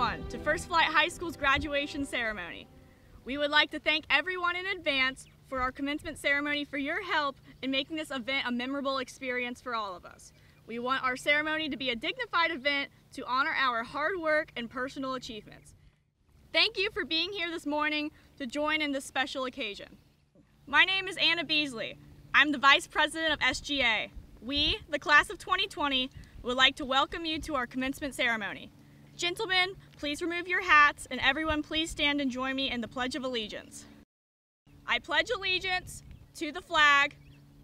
everyone to First Flight High School's graduation ceremony. We would like to thank everyone in advance for our commencement ceremony for your help in making this event a memorable experience for all of us. We want our ceremony to be a dignified event to honor our hard work and personal achievements. Thank you for being here this morning to join in this special occasion. My name is Anna Beasley. I'm the Vice President of SGA. We, the class of 2020, would like to welcome you to our commencement ceremony. Gentlemen, please remove your hats, and everyone please stand and join me in the Pledge of Allegiance. I pledge allegiance to the flag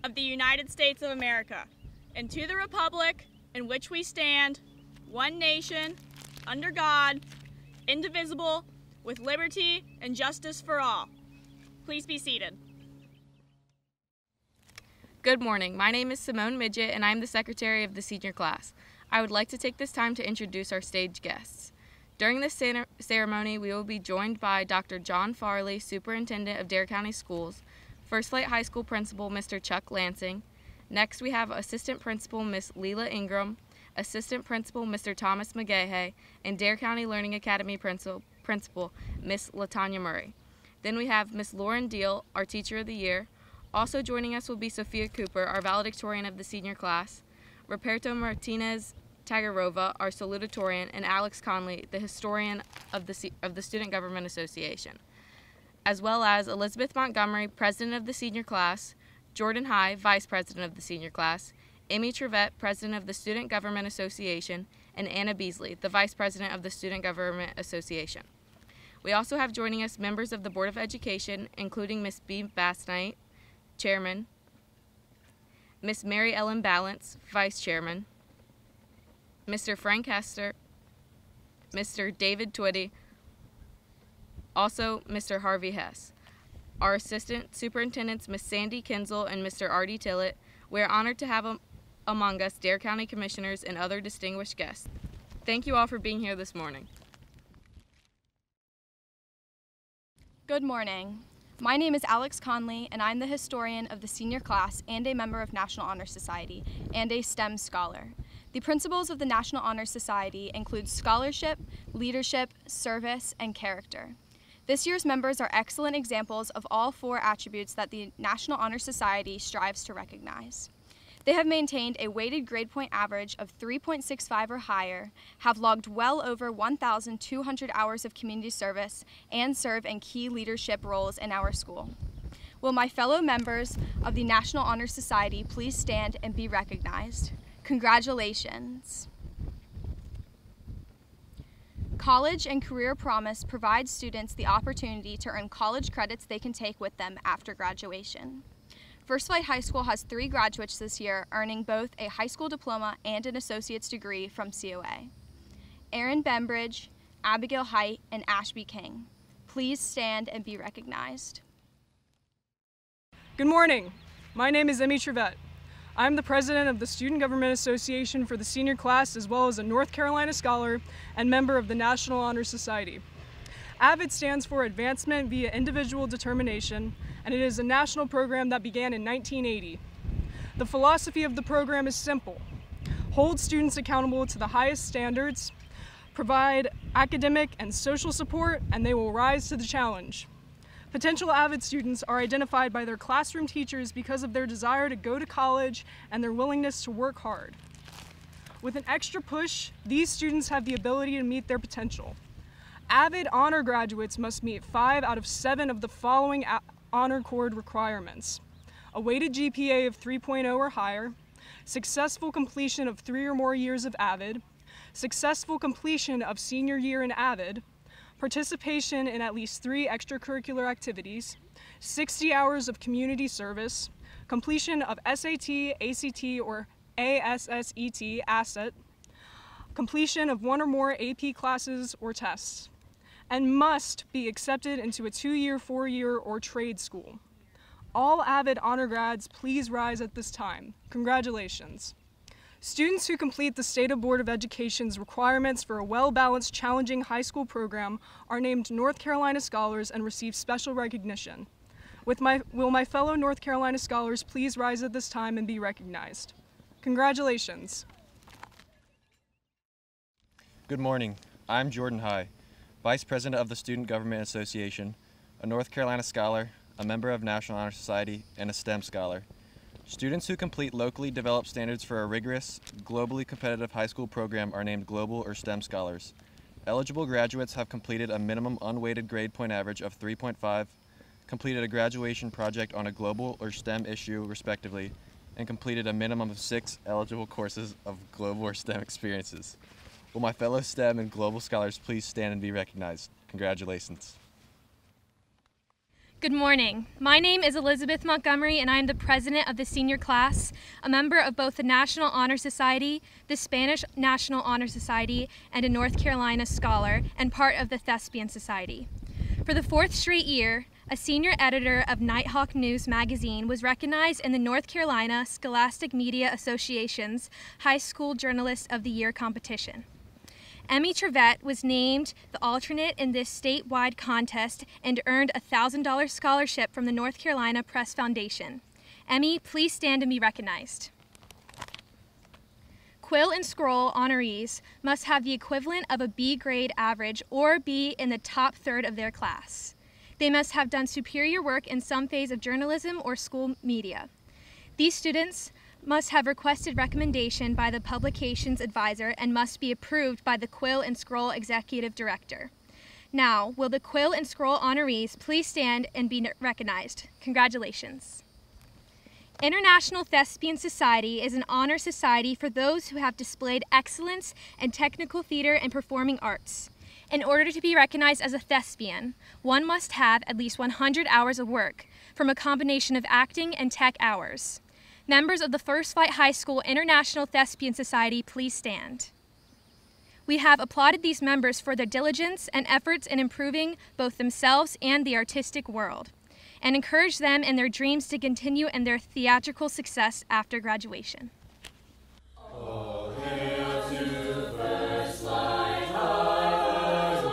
of the United States of America and to the republic in which we stand, one nation, under God, indivisible, with liberty and justice for all. Please be seated. Good morning. My name is Simone Midget, and I'm the secretary of the senior class. I would like to take this time to introduce our stage guests. During this ceremony, we will be joined by Dr. John Farley, Superintendent of Dare County Schools, First Flight High School Principal Mr. Chuck Lansing. Next, we have Assistant Principal Miss Leela Ingram, Assistant Principal Mr. Thomas McGahay, and Dare County Learning Academy Principal Miss Latanya Murray. Then we have Miss Lauren Deal, our Teacher of the Year. Also joining us will be Sophia Cooper, our valedictorian of the senior class, Roberto Martinez Tagarova, our salutatorian, and Alex Conley, the historian of the Student Government Association, as well as Elizabeth Montgomery, president of the senior class, Jordan High, vice president of the senior class, Amy Trevette, president of the Student Government Association, and Anna Beasley, the vice president of the Student Government Association. We also have joining us members of the Board of Education, including Miss B. Bassnight, Chairman, Miss Mary Ellen Balance, Vice Chairman, Mr. Frank Hester, Mr. David Twitty, also Mr. Harvey Hess. Our Assistant Superintendents, Miss Sandy Kinzel and Mr. Artie Tillett. We are honored to have among us Dare County Commissioners and other distinguished guests. Thank you all for being here this morning. Good morning. My name is Alex Conley, and I'm the historian of the senior class and a member of National Honor Society and a STEM scholar. The principles of the National Honor Society include scholarship, leadership, service, and character. This year's members are excellent examples of all four attributes that the National Honor Society strives to recognize. They have maintained a weighted grade point average of 3.65 or higher, have logged well over 1,200 hours of community service, and serve in key leadership roles in our school. Will my fellow members of the National Honor Society please stand and be recognized? Congratulations. College and Career Promise provides students the opportunity to earn college credits they can take with them after graduation. First Flight High School has 3 graduates this year, earning both a high school diploma and an associate's degree from COA. Erin Bembridge, Abigail Height, and Ashby King. Please stand and be recognized. Good morning. My name is Amy Trevette. I'm the president of the Student Government Association for the senior class, as well as a North Carolina scholar and member of the National Honor Society. AVID stands for Advancement via Individual Determination, and it is a national program that began in 1980. The philosophy of the program is simple: hold students accountable to the highest standards, provide academic and social support, and they will rise to the challenge. Potential AVID students are identified by their classroom teachers because of their desire to go to college and their willingness to work hard. With an extra push, these students have the ability to meet their potential. AVID honor graduates must meet 5 out of 7 of the following Honor Cord requirements: a weighted GPA of 3.0 or higher, successful completion of 3 or more years of AVID, successful completion of senior year in AVID, participation in at least 3 extracurricular activities, 60 hours of community service, completion of SAT, ACT, or ASSET asset, completion of 1 or more AP classes or tests, and must be accepted into a 2-year, 4-year, or trade school. All AVID honor grads, please rise at this time. Congratulations. Students who complete the State Board of Education's requirements for a well-balanced, challenging high school program are named North Carolina Scholars and receive special recognition. Will my fellow North Carolina Scholars please rise at this time and be recognized? Congratulations. Good morning. I'm Jordan High, Vice President of the Student Government Association, a North Carolina scholar, a member of National Honor Society, and a STEM scholar. Students who complete locally developed standards for a rigorous, globally competitive high school program are named Global or STEM Scholars. Eligible graduates have completed a minimum unweighted grade point average of 3.5, completed a graduation project on a global or STEM issue, respectively, and completed a minimum of 6 eligible courses of global or STEM experiences. Will my fellow STEM and global scholars please stand and be recognized? Congratulations. Good morning. My name is Elizabeth Montgomery, and I am the president of the senior class, a member of both the National Honor Society, the Spanish National Honor Society, and a North Carolina scholar, and part of the Thespian Society. For the 4th straight year, a senior editor of Nighthawk News magazine was recognized in the North Carolina Scholastic Media Association's High School Journalist of the Year competition. Emmy Trevette was named the alternate in this statewide contest and earned a $1,000 scholarship from the North Carolina Press Foundation. Emmy, please stand and be recognized. Quill and Scroll honorees must have the equivalent of a B grade average or be in the top third of their class. They must have done superior work in some phase of journalism or school media. These students must have requested recommendation by the publication's advisor and must be approved by the Quill and Scroll executive director. Now, will the Quill and Scroll honorees please stand and be recognized? Congratulations. International Thespian Society is an honor society for those who have displayed excellence in technical theater and performing arts. In order to be recognized as a thespian, one must have at least 100 hours of work from a combination of acting and tech hours. Members of the First Flight High School International Thespian Society, please stand. We have applauded these members for their diligence and efforts in improving both themselves and the artistic world, and encourage them in their dreams to continue in their theatrical success after graduation. All hail to First Flight Highway,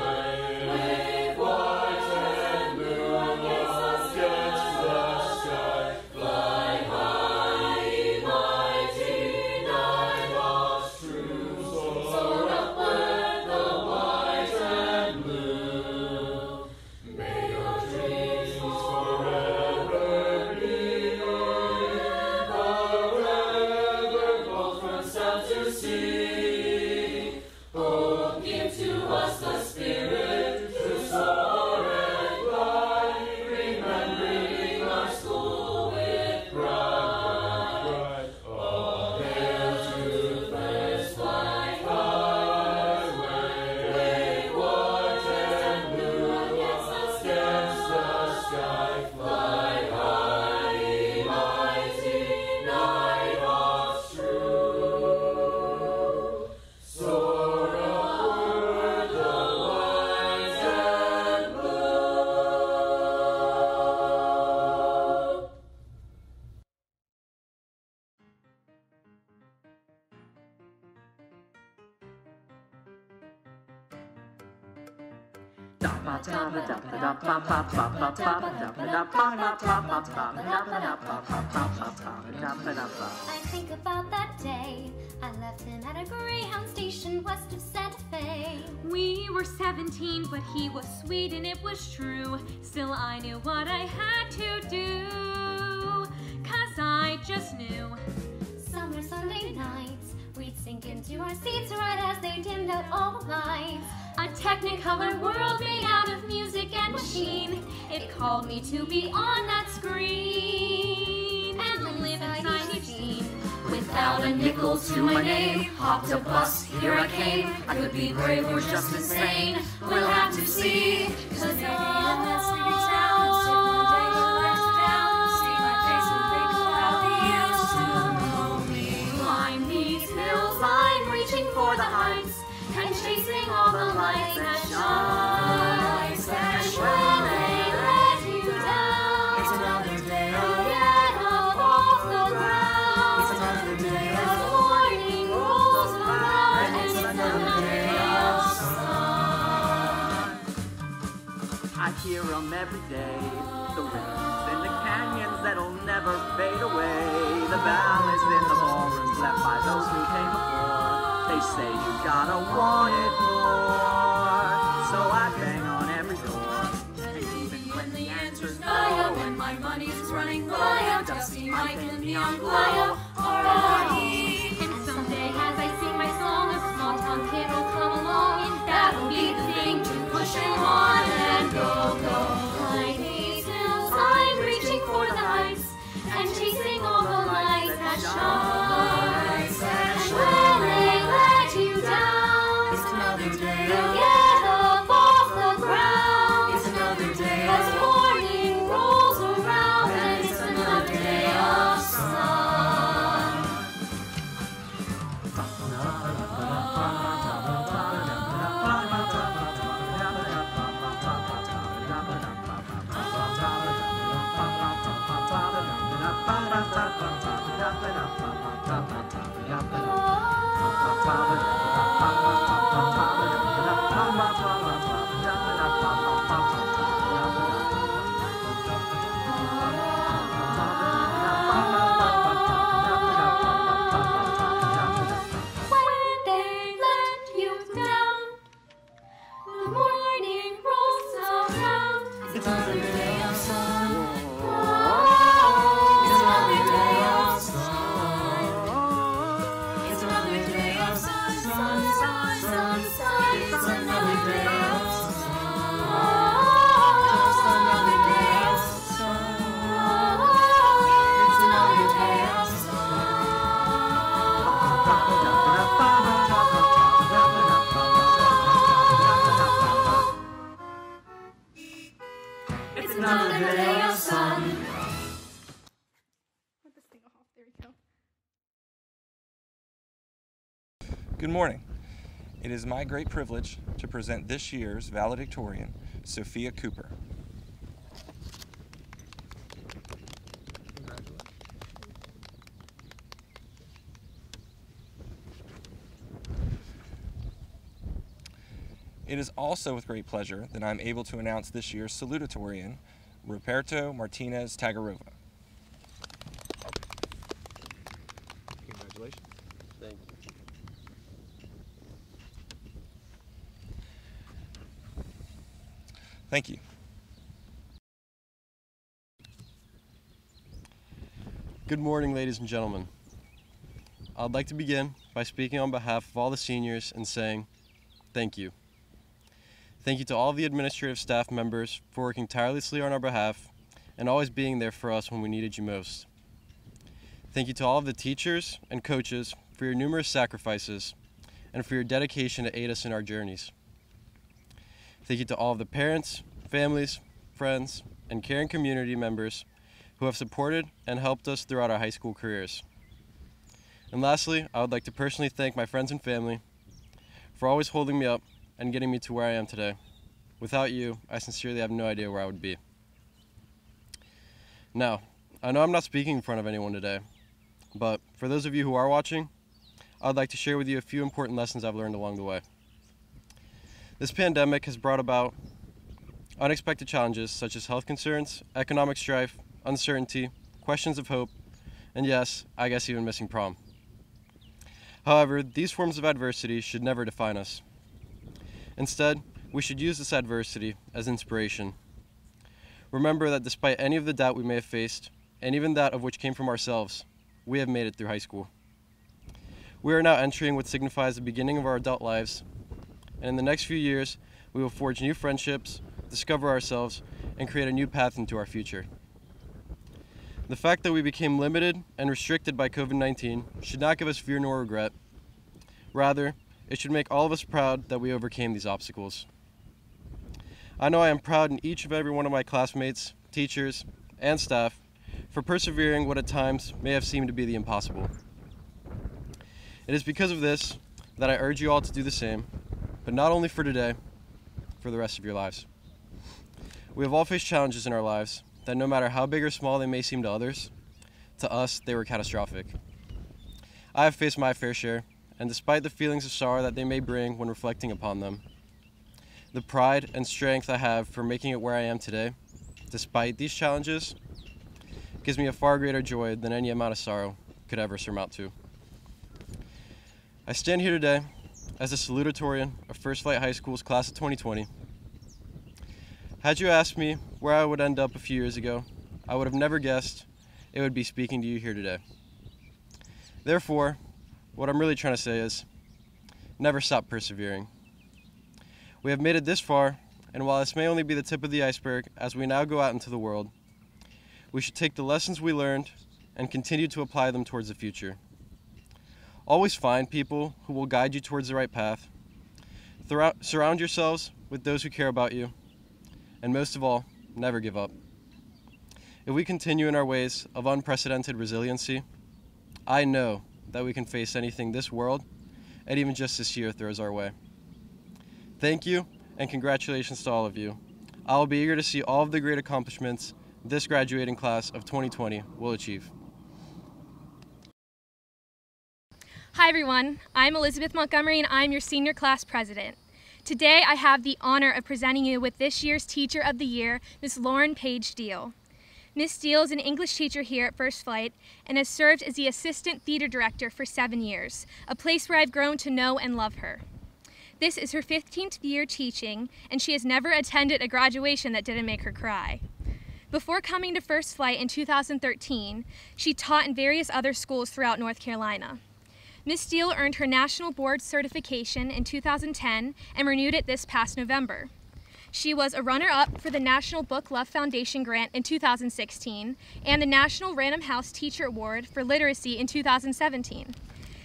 wave white and blue against the sky, fly high, ye mighty nighthawks true, soar upward the white and blue. May your dreams forever be forever, both from south to sea. Oh, give to us the spirit to soar and fly, remembering our school with pride. All hail to First Flight Highway, wave white and blue against the sky, fly high, ye mighty nighthawks true, soar upward the white and blue. I think about that day I left him at a Greyhound station west of Santa Fe. We were 17, but he was sweet and it was true. Still, I knew what I had to do, 'cause I just knew. Summer Sunday nights, we'd sink into our seats right as they dimmed out all the lights. A technicolor world made out of music and machine. It called me to be on that screen and live inside each scene. Without a nickel to my name, hopped a bus, here I came. I could be brave or just insane, we'll have to see. 'Cause maybe in that sleepy town, sit one day with legs down, see my face and think of how they used to know me. Climb these hills, I'm reaching for the heights and chasing all the lights that shine. And will they let you down? It's another day Get up off the ground. It's another day The morning rolls around and It's it's another day of of sun. I hear 'em every day, the rhythms in the canyons that'll never fade away, the ballads in the ballrooms left by those who came before. They say you gotta want it more. so I bang on every door. And even when the answer's no, when my money's running low, Dusty Mike and Neon Glow are ready. And someday as I sing my song, a small town kid will come along, and that'll be the thing to push him on and go, go. Like these hills, I'm reaching for the heights, and chasing all the lights that shine. And when they let you down, It's another day you of get up off the ground. It's another day As of morning rolls around, and it's another day of sun. When they let you down, the morning rolls around. It's another day of sun. Oh, It's another day of sun. It's another day of sun, sun, sun, sun, sun. It's another day of sun. Just another day of sun. It's another day of sun. It's another day of sun. Let this thing off. There we go. Good morning. It is my great privilege to present this year's valedictorian, Sophia Cooper. It is also with great pleasure that I am able to announce this year's salutatorian, Roberto Martinez Tagarova. Congratulations. Thank you. Thank you. Good morning, ladies and gentlemen. I'd like to begin by speaking on behalf of all the seniors and saying thank you. Thank you to all the administrative staff members for working tirelessly on our behalf and always being there for us when we needed you most. Thank you to all of the teachers and coaches for your numerous sacrifices and for your dedication to aid us in our journeys. Thank you to all of the parents, families, friends, and caring community members who have supported and helped us throughout our high school careers. And lastly, I would like to personally thank my friends and family for always holding me up and getting me to where I am today. Without you, I sincerely have no idea where I would be. Now, I know I'm not speaking in front of anyone today, but for those of you who are watching, I'd like to share with you a few important lessons I've learned along the way. This pandemic has brought about unexpected challenges such as health concerns, economic strife, uncertainty, questions of hope, and yes, I guess even missing prom. However, these forms of adversity should never define us. Instead, we should use this adversity as inspiration. Remember that despite any of the doubt we may have faced, and even that of which came from ourselves, we have made it through high school. We are now entering what signifies the beginning of our adult lives, and in the next few years, we will forge new friendships, discover ourselves, and create a new path into our future. The fact that we became limited and restricted by COVID-19 should not give us fear nor regret. Rather, it should make all of us proud that we overcame these obstacles. I know I am proud in each and every one of my classmates, teachers, and staff for persevering what at times may have seemed to be the impossible. It is because of this that I urge you all to do the same, but not only for today, for the rest of your lives. We have all faced challenges in our lives that no matter how big or small they may seem to others, to us they were catastrophic. I have faced my fair share, and despite the feelings of sorrow that they may bring when reflecting upon them, the pride and strength I have for making it where I am today, despite these challenges, gives me a far greater joy than any amount of sorrow could ever surmount to. I stand here today as a salutatorian of First Flight High School's class of 2020 Had you asked me where I would end up a few years ago, I would have never guessed it would be speaking to you here today. Therefore, what I'm really trying to say is, never stop persevering. We have made it this far, and while this may only be the tip of the iceberg as we now go out into the world, we should take the lessons we learned and continue to apply them towards the future. Always find people who will guide you towards the right path. Surround yourselves with those who care about you, and most of all, never give up. If we continue in our ways of unprecedented resiliency, I know that we can face anything this world and even just this year throws our way. Thank you, and congratulations to all of you. I will be eager to see all of the great accomplishments this graduating class of 2020 will achieve. Hi everyone, I'm Elizabeth Montgomery and I'm your senior class president. Today I have the honor of presenting you with this year's Teacher of the Year, Ms. Lauren Page Deal. Ms. Deal is an English teacher here at First Flight and has served as the assistant theater director for 7 years, a place where I've grown to know and love her. This is her 15th year teaching, and she has never attended a graduation that didn't make her cry. Before coming to First Flight in 2013, she taught in various other schools throughout North Carolina. Ms. Deal earned her National Board Certification in 2010 and renewed it this past November. She was a runner-up for the National Book Love Foundation Grant in 2016 and the National Random House Teacher Award for Literacy in 2017.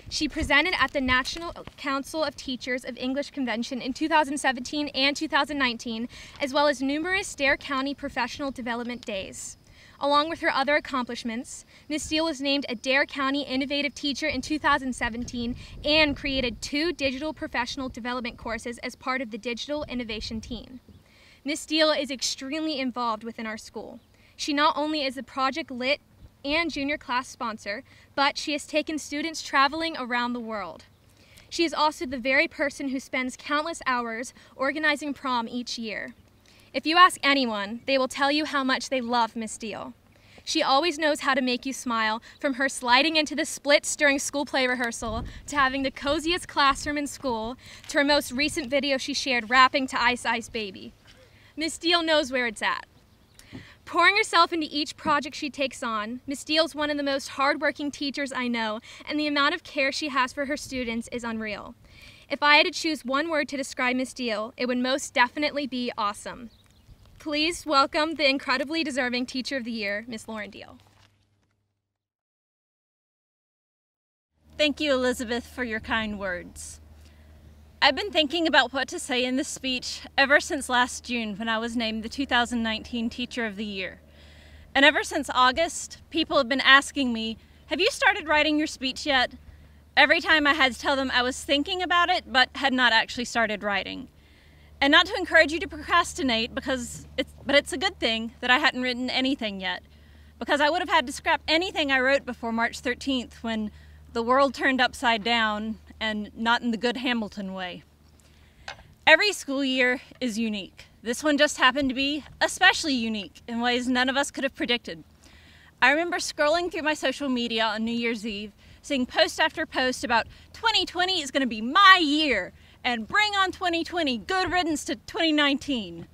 She presented at the National Council of Teachers of English Convention in 2017 and 2019, as well as numerous Dare County Professional Development Days. Along with her other accomplishments, Ms. Deal was named a Dare County Innovative Teacher in 2017 and created 2 digital professional development courses as part of the Digital Innovation Team. Ms. Deal is extremely involved within our school. She not only is a Project Lit and junior class sponsor, but she has taken students traveling around the world. She is also the very person who spends countless hours organizing prom each year. If you ask anyone, they will tell you how much they love Ms. Deal. She always knows how to make you smile, from her sliding into the splits during school play rehearsal, to having the coziest classroom in school, to her most recent video she shared rapping to Ice Ice Baby. Ms. Deal knows where it's at. Pouring herself into each project she takes on, Ms. Deal is one of the most hardworking teachers I know, and the amount of care she has for her students is unreal. If I had to choose one word to describe Ms. Deal, it would most definitely be awesome. Please welcome the incredibly deserving Teacher of the Year, Ms. Lauren Deal. Thank you, Elizabeth, for your kind words. I've been thinking about what to say in this speech ever since last June when I was named the 2019 Teacher of the Year. And ever since August, people have been asking me, have you started writing your speech yet? Every time I had to tell them I was thinking about it, but had not actually started writing. And not to encourage you to procrastinate, but it's a good thing that I hadn't written anything yet, because I would have had to scrap anything I wrote before March 13th when the world turned upside down, and not in the good Hamilton way. Every school year is unique. This one just happened to be especially unique in ways none of us could have predicted. I remember scrolling through my social media on New Year's Eve, seeing post after post about 2020 is going to be my year, and bring on 2020, good riddance to 2019.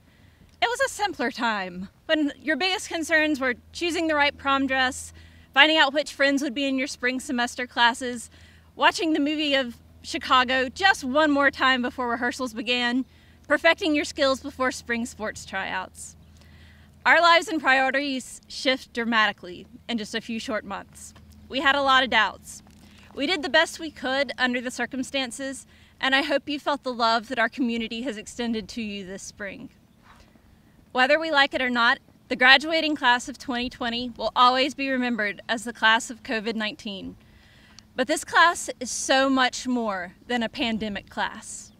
It was a simpler time, when your biggest concerns were choosing the right prom dress, finding out which friends would be in your spring semester classes, watching the movie of Chicago just one more time before rehearsals began, perfecting your skills before spring sports tryouts. Our lives and priorities shift dramatically in just a few short months. We had a lot of doubts. We did the best we could under the circumstances, and I hope you felt the love that our community has extended to you this spring. Whether we like it or not, the graduating class of 2020 will always be remembered as the class of COVID-19. But this class is so much more than a pandemic class.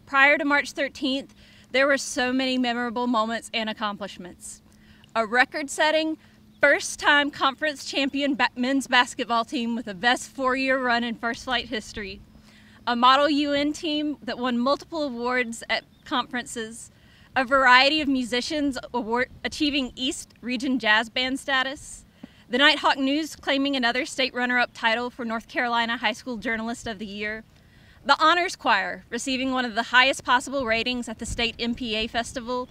Prior to March 13th, there were so many memorable moments and accomplishments. A record-setting, first-time conference champion men's basketball team with the best 4-year run in First Flight history. A Model UN team that won multiple awards at conferences. A variety of musicians achieving East Region Jazz Band status. The Nighthawk News claiming another state runner-up title for North Carolina High School Journalist of the Year. The Honors Choir receiving one of the highest possible ratings at the State MPA Festival.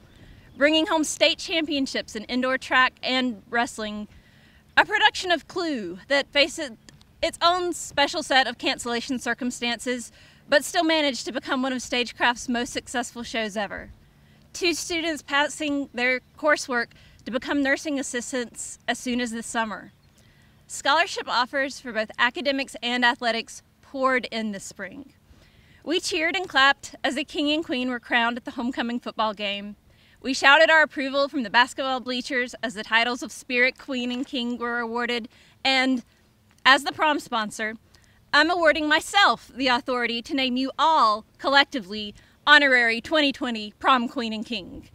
bringing home state championships in indoor track and wrestling, a production of Clue that faces its own special set of cancellation circumstances, but still managed to become one of Stagecraft's most successful shows ever. 2 students passing their coursework to become nursing assistants as soon as this summer. Scholarship offers for both academics and athletics poured in this spring. We cheered and clapped as the king and queen were crowned at the homecoming football game. We shouted our approval from the basketball bleachers as the titles of Spirit, Queen, and King were awarded, and as the prom sponsor, I'm awarding myself the authority to name you all, collectively, honorary 2020 Prom Queen and King.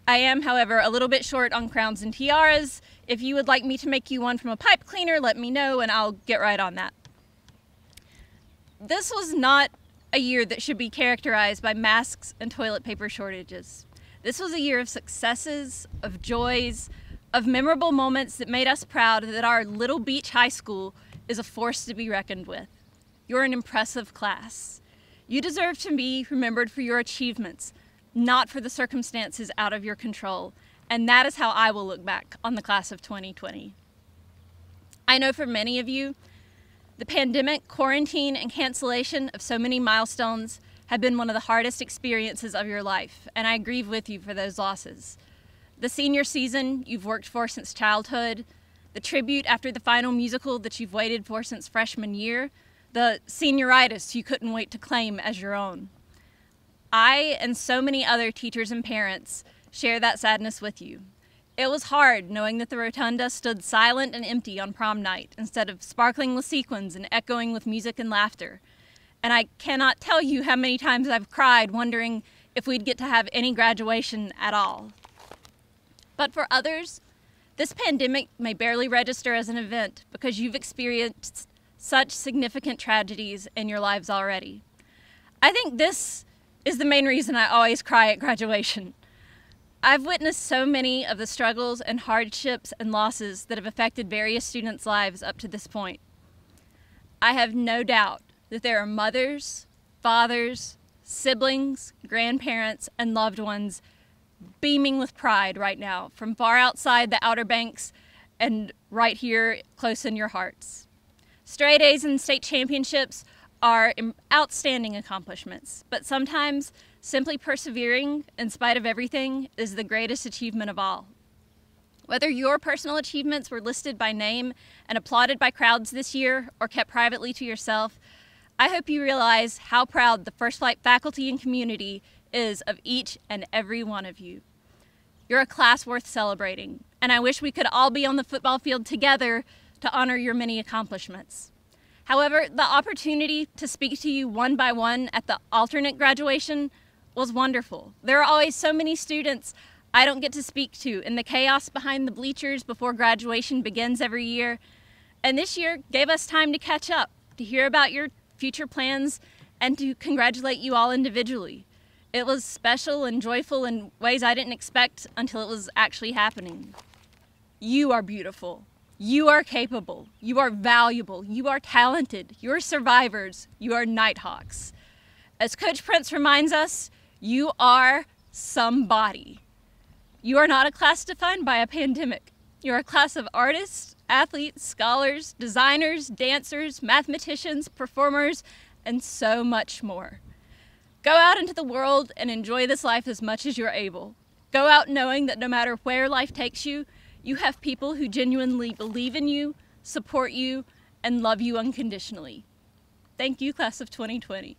I am, however, a little bit short on crowns and tiaras. If you would like me to make you one from a pipe cleaner, let me know and I'll get right on that. This was not a year that should be characterized by masks and toilet paper shortages. This was a year of successes, of joys, of memorable moments that made us proud that our little beach high school is a force to be reckoned with. You're an impressive class. You deserve to be remembered for your achievements, not for the circumstances out of your control, and that is how I will look back on the class of 2020. I know for many of you, the pandemic, quarantine, and cancellation of so many milestones have been one of the hardest experiences of your life, and I grieve with you for those losses. The senior season you've worked for since childhood, the tribute after the final musical that you've waited for since freshman year, the senioritis you couldn't wait to claim as your own. I and so many other teachers and parents share that sadness with you. It was hard knowing that the rotunda stood silent and empty on prom night instead of sparkling with sequins and echoing with music and laughter. And I cannot tell you how many times I've cried wondering if we'd get to have any graduation at all. But for others, this pandemic may barely register as an event because you've experienced such significant tragedies in your lives already. I think this is the main reason I always cry at graduation. I've witnessed so many of the struggles and hardships and losses that have affected various students' lives up to this point. I have no doubt that there are mothers, fathers, siblings, grandparents, and loved ones beaming with pride right now from far outside the Outer Banks and right here close in your hearts. Straight A's and state championships are outstanding accomplishments, but sometimes simply persevering in spite of everything is the greatest achievement of all. Whether your personal achievements were listed by name and applauded by crowds this year or kept privately to yourself, I hope you realize how proud the First Flight faculty and community is of each and every one of you. You're a class worth celebrating, and I wish we could all be on the football field together to honor your many accomplishments. However, the opportunity to speak to you one by one at the alternate graduation was wonderful. There are always so many students I don't get to speak to in the chaos behind the bleachers before graduation begins every year, and this year gave us time to catch up, to hear about your future plans, and to congratulate you all individually. It was special and joyful in ways I didn't expect until it was actually happening. You are beautiful. You are capable. You are valuable. You are talented. You're survivors. You are Nighthawks. As Coach Prince reminds us, you are somebody. You are not a class defined by a pandemic. You're a class of artists, athletes, scholars, designers, dancers, mathematicians, performers, and so much more. Go out into the world and enjoy this life as much as you're able. Go out knowing that no matter where life takes you, you have people who genuinely believe in you, support you, and love you unconditionally. Thank you, class of 2020.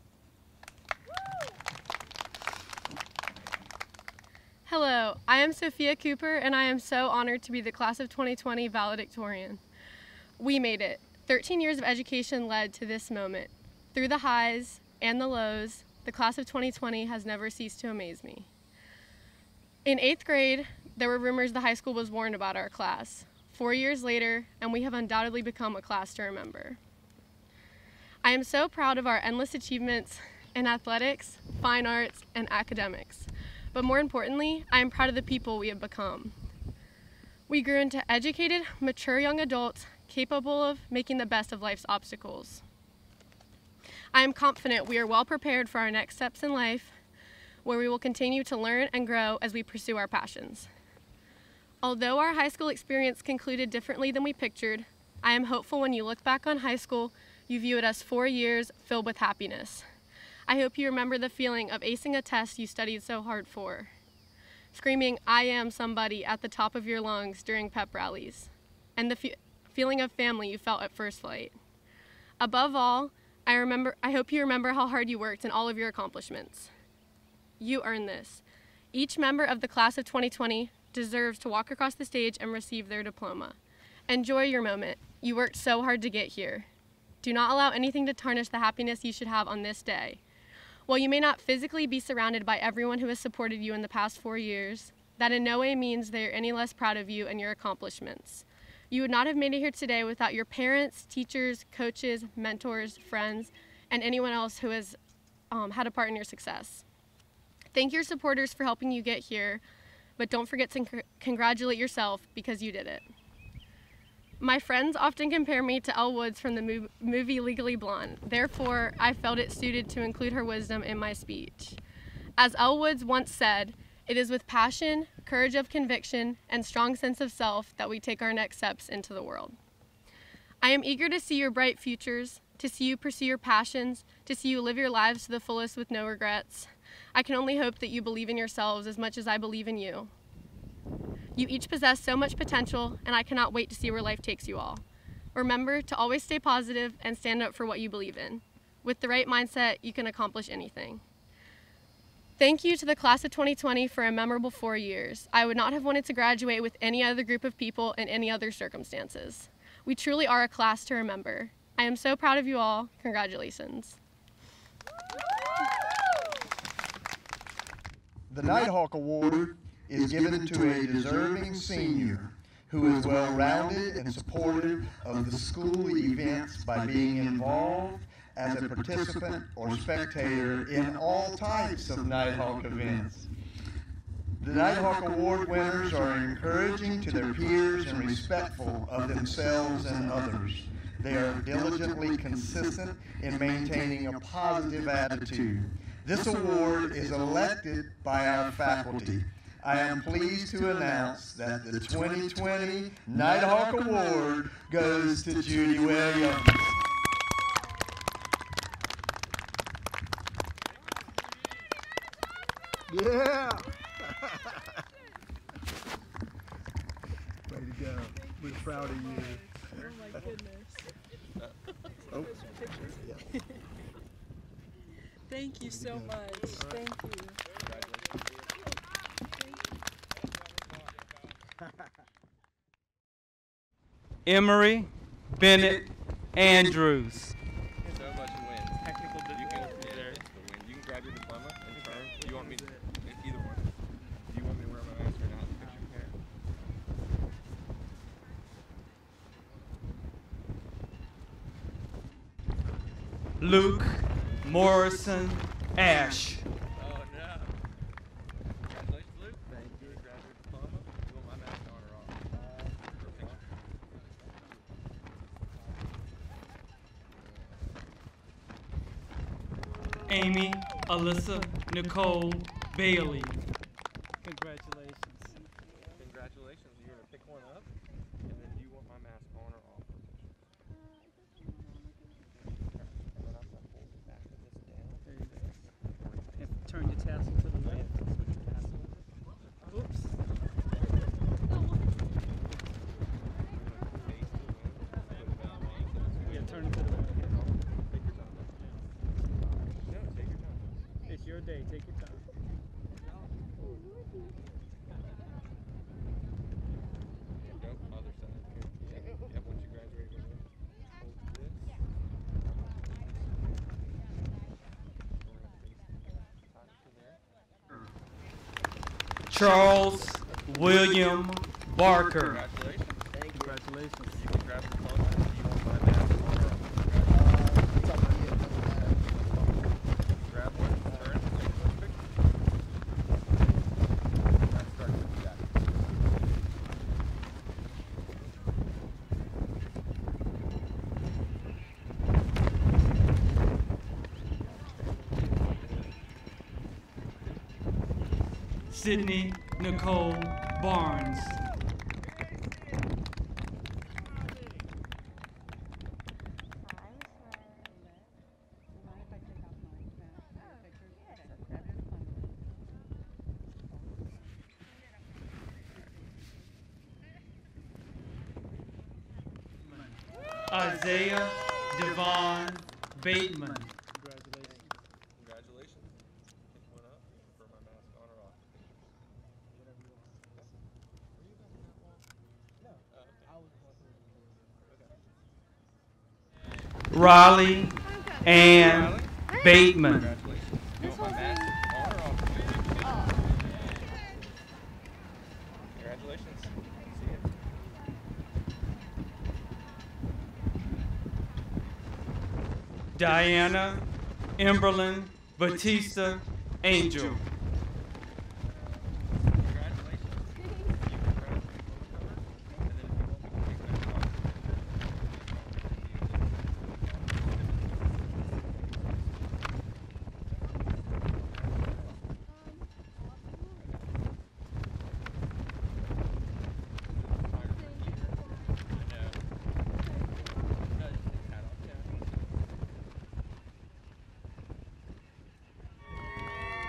Hello, I am Sophia Cooper, and I am so honored to be the class of 2020 valedictorian. We made it. 13 years of education led to this moment. Through the highs and the lows, the class of 2020 has never ceased to amaze me. In 8th grade, there were rumors the high school was warned about our class. 4 years later, and we have undoubtedly become a class to remember. I am so proud of our endless achievements in athletics, fine arts, and academics. But more importantly, I am proud of the people we have become. We grew into educated, mature young adults capable of making the best of life's obstacles. I am confident we are well prepared for our next steps in life. where we will continue to learn and grow as we pursue our passions. Although our high school experience concluded differently than we pictured, I am hopeful when you look back on high school, you view it as 4 years filled with happiness. I hope you remember the feeling of acing a test you studied so hard for, screaming, "I am somebody" at the top of your lungs during pep rallies, and the feeling of family you felt at first flight. Above all, I hope you remember how hard you worked and all of your accomplishments. You earned this. Each member of the class of 2020 deserves to walk across the stage and receive their diploma. Enjoy your moment. You worked so hard to get here. Do not allow anything to tarnish the happiness you should have on this day. While you may not physically be surrounded by everyone who has supported you in the past 4 years, that in no way means they are any less proud of you and your accomplishments. You would not have made it here today without your parents, teachers, coaches, mentors, friends, and anyone else who has had a part in your success. Thank your supporters for helping you get here, but don't forget to congratulate yourself because you did it. My friends often compare me to Elle Woods from the movie Legally Blonde. Therefore, I felt it suited to include her wisdom in my speech. As Elle Woods once said, "It is with passion, courage of conviction, and strong sense of self that we take our next steps into the world." I am eager to see your bright futures, to see you pursue your passions, to see you live your lives to the fullest with no regrets. I can only hope that you believe in yourselves as much as I believe in you. You each possess so much potential, and I cannot wait to see where life takes you all. Remember to always stay positive and stand up for what you believe in. With the right mindset, you can accomplish anything. Thank you to the class of 2020 for a memorable 4 years. I would not have wanted to graduate with any other group of people in any other circumstances. We truly are a class to remember. I am so proud of you all. Congratulations. The Nighthawk Award is given to a deserving senior who is well-rounded and supportive of the school events by being involved as a participant or spectator in all types of Nighthawk events. The Nighthawk Award winners are encouraging to their peers and respectful of themselves and others. They are diligently consistent in maintaining a positive attitude. This award is elected by our faculty. I am pleased to announce that the 2020 Nighthawk Award goes to Judy Williams. Yeah! Way to go. We're proud of you. Oh my goodness. Oh. Yeah. Thank you so much. Thank you. Emery Bennett Andrews. So much wins. Technical difficulty there. You can grab your diploma and turn. Do you want me to? Either one. Do you want me to wear my mask or not? Fix your hair. Luke Morrison Ash. Oh no. Congratulations, Luke. Thank you. Grab your diploma. You want my mask on or off? For a picture. Amy Alyssa Nichole Bailey. Congratulations. Congratulations. You're going to pick one up, and then do you want my mask on or off? And then I'm going to hold the back of this down. There you go. Turn your tassel to the left. Switch your tassel. Oops. Yeah, turn it to the left. It's your day. Take your time. Go other side. Yep, once you graduate, hold this. Charles William Barker. Congratulations. Thank you. Congratulations. You can grab the phone. Do you want my mask on or off? Grab one, turn, take one picture. That starts with that. Sydney Nichole Barnes. Isaiah Devon Bateman. Congratulations. Pick one up for my mask honor off. Riley Ann Bateman. You want my mask honor off? Congratulations. See you. Diana Amberlyn Bautista Angel.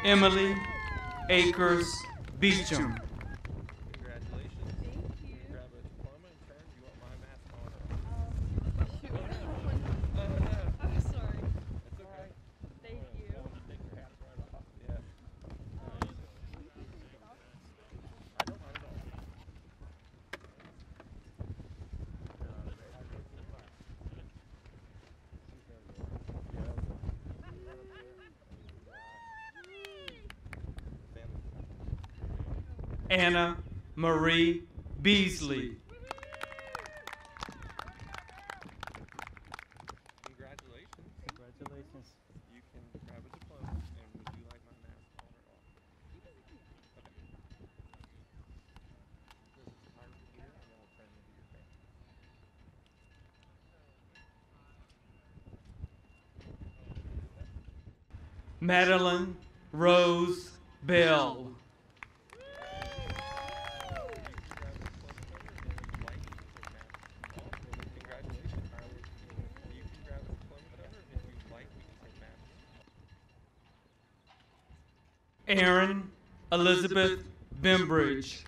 Emily Akers Beecham. Congratulations. Thank you. Grab a diploma and turn. You want my mask on? Oh, sorry. It's okay. Thank you. Take your hats right off. Yeah. I don't mind at all. Anna Marie Beasley. Congratulations. Congratulations. You can grab a diploma, and would you like my mask on or off? Okay. There's a photography here, and then we'll turn you into your family. Madeline Rose Bell. Erin Elizabeth Bembridge.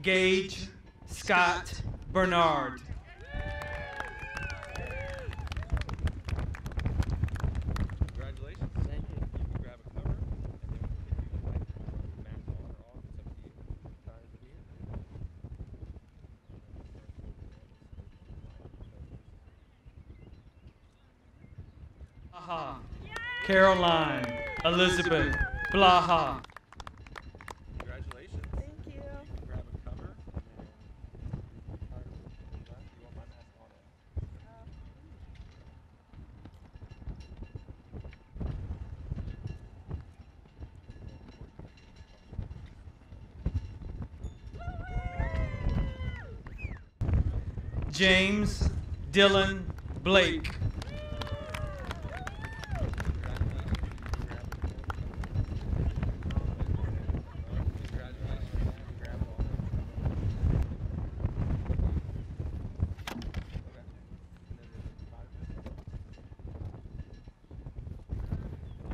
Gage Scott Bernard. Congratulations. Thank you. You can grab a cover, and then if you would like to put the mask on or off, it's up to you. Time's here. Blaha. Caroline Elizabeth Blaha. Congratulations. Thank you. You can grab a cover, and then you want my mask on or off? James Dylan Blake.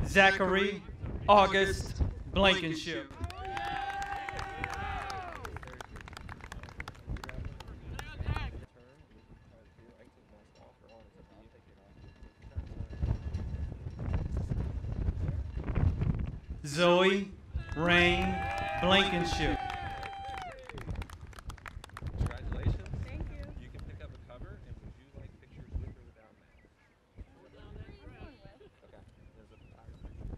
Zachary August Blankenship. Zoe Rain Blankenship. Congratulations. Thank you. You can pick up a cover, and would you like pictures with or without mask? Okay. There's a photographer here.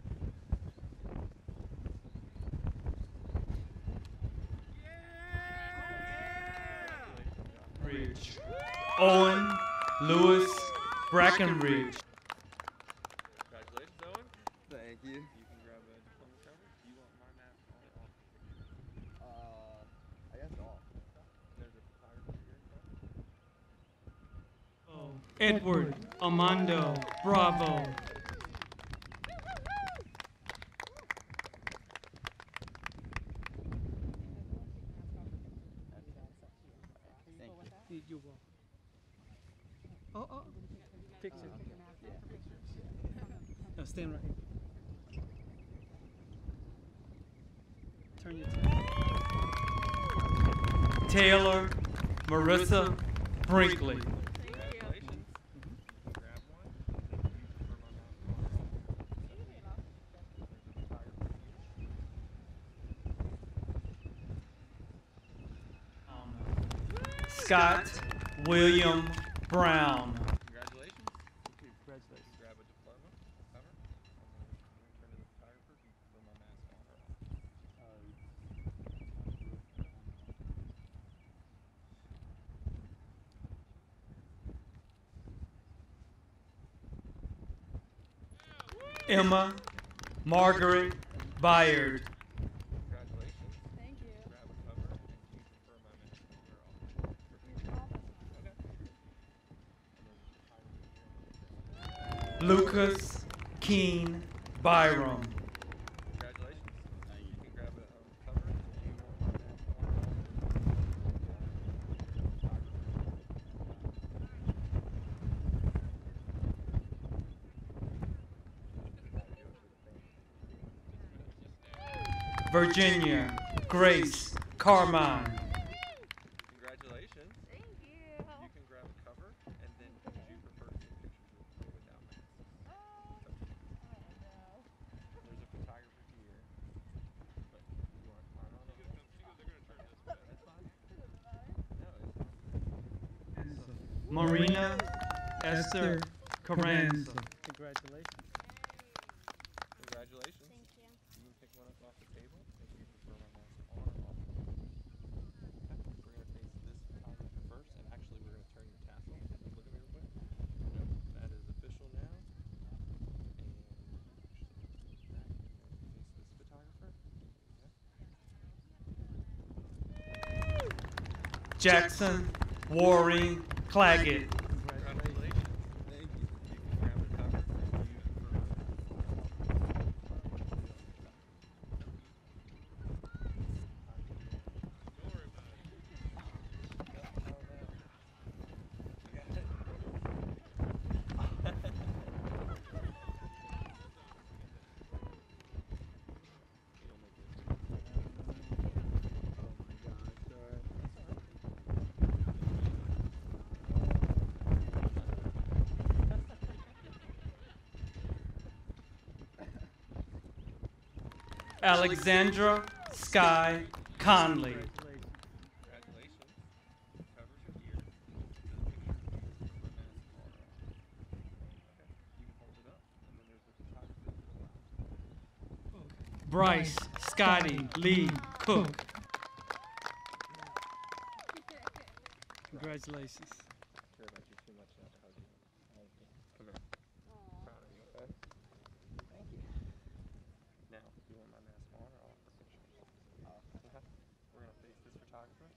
Ridge. Owen Lewis Brackenridge. Congratulations, Owen. Thank you. You can grab a diploma cover. You want my mask on or off? Edward Armando Bravo. You will. Oh, picture. No, stand right here. Turn your Taylor Marisa Brinkley. Scott William Brown. Congratulations. Congratulations. Grab a diploma, cover, and then turn to the photographer for my mask on. Emma Margaret Byard. Congratulations. Thank you. Grab a cover and you prefer my mask on. Lucas Keen Byram. Congratulations. You can grab a cover and you want my mask on. Virginia Grace Carmine. Congratulations. Thank you. You can grab a cover and then would you prefer to take pictures with or without masks? I don't know. There's a photographer here. But you want mine on? They're going to turn this way. That's fine. No, Marina Esther Carranza. Congratulations. Congratulations. Thank you. You can pick one up off the table if you prefer my mask on or off. Okay. We're going to face this photographer first, and actually we're going to turn your tassel. Look at me real quick. Nope, that is official now. And face this photographer. Jackson Waring Claggett. Congratulations. Thank you. You can grab a cover and you prefer Alexandra Skye Conley. Congratulations. Covers are here. You can hold it up, and then there's a photographer. Bryce Scotty Lee Cook. Congratulations. I care about you too much not to hug you. Come here. Proud of you, okay? Thank you. Now, do you want my mask on or off for pictures? Off. Okay. We're going to face this photographer.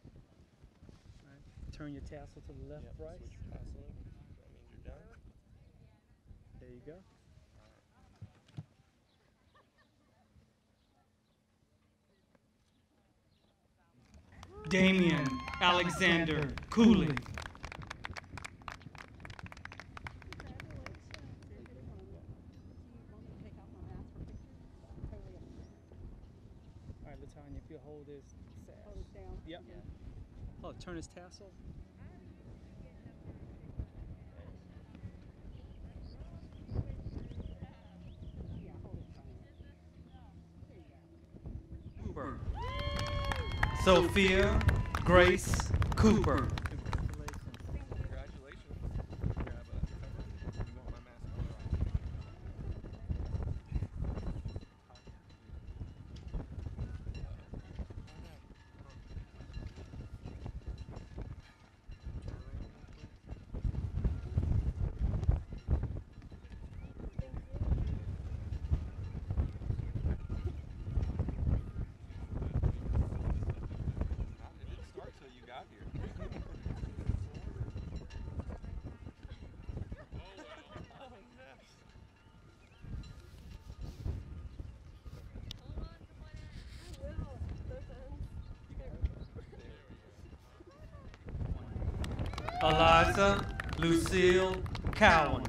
All right. Turn your tassel to the left, Yep, Bryce. switch your tassel in. That means you're done. There you go. Damien Alexander Cooley. All right, Latanya, if you hold his sash. Hold it down? Yep. Oh, turn his tassel. Cooper. Sophia Grace Cooper. Congratulations. Grab a cover. You want my mask on or off? It didn't start till you got here. Eliza Lucille Cowan.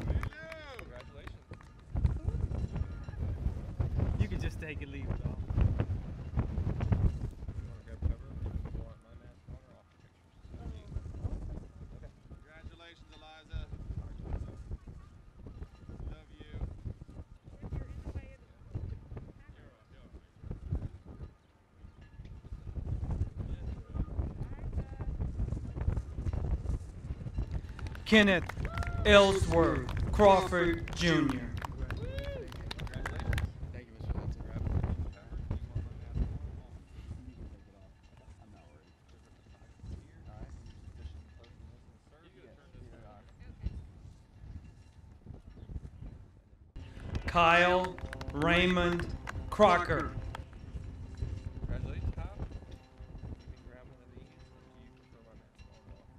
You can just take it, leave it off. Congratulations, Eliza. Love you. Kenneth Ellsworth Crawford, Jr. Kyle Raymond Crocker. Congratulations, Kyle. You can grab one of these. Do you prefer my mask on or off the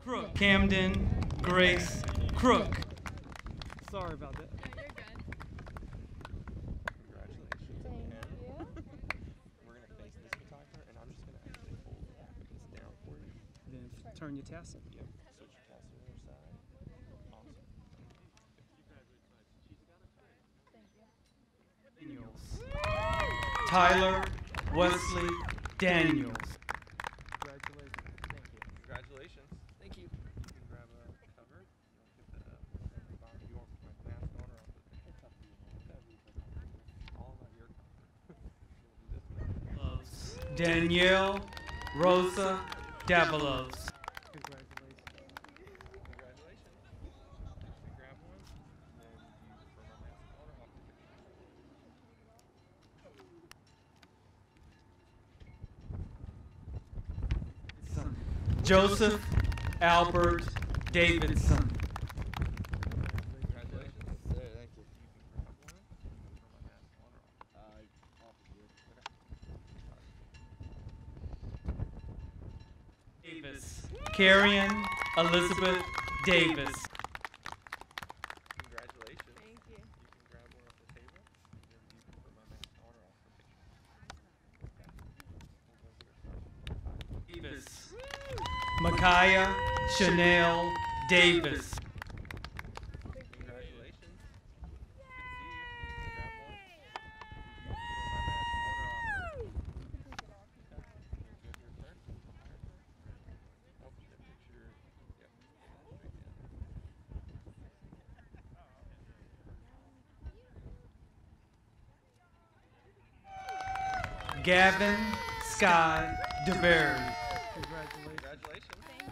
Crook. Camden Grace Crook. Sorry about that. Congratulations. We're going to face this photographer, and I'm just going to actually hold this down for you. Then turn your tassel. Yep. Switch your tassel to the other side. Awesome. Daniels. Tyler Wesley Daniels. Congratulations. Thank you. You can grab a cover. You want to get the you want my mask on or off the picture? It's up to you. All about your cover. Danielle Rosa Davalos. Congratulations. Congratulations. You grab one, and then you prefer my mask on or off the picture? Joseph Albert Davidson. Congratulations. Thank you. You can grab one. You prefer my mask on or off the picture? Davis. Carrion Elizabeth Davis. Congratulations. Thank you. You can grab one off the table, and then you prefer my mask on or off the picture? Davis. Micaiah Chanel Davis. Congratulations. Good to see you. Grab one. You prefer my mask on or off? Good here, sir. Oh, that picture. Yep. Straight down. Gavin Skye DeBerry. Congratulations. Thank you.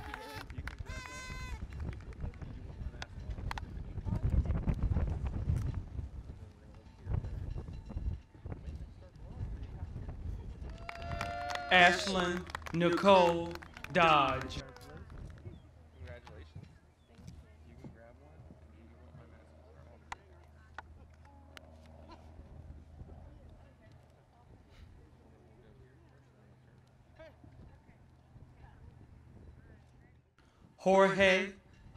You can grab one. You want my mask on? Ashlynn Nichole Dodge. Congratulations. You can grab one. You want my mask on or off? Jorge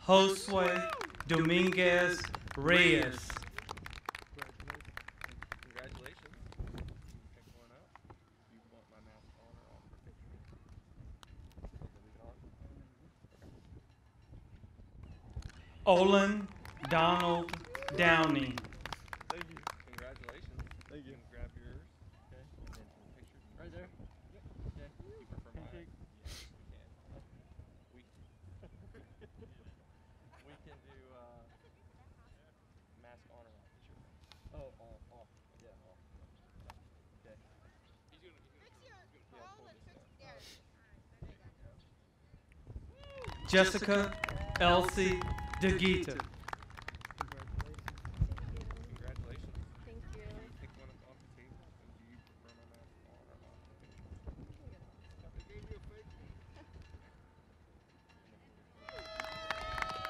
Josue Dominguez Reyes. Congratulations. Pick one up. You want my mask on or off for picture? Olin Donald Downey. Thank you. Congratulations. Thank you. You can grab yours. Okay. And then for the picture. Right there? Yep. Okay. You prefer mine? Yes, we can. We can do mask on or off. It's your thing. Oh, off. Yeah, off. Okay. He's gonna pull this down. Jessica Elsie DeGita. Congratulations. Thank you. Pick one up off the table, and do you prefer my mask on or off the picture?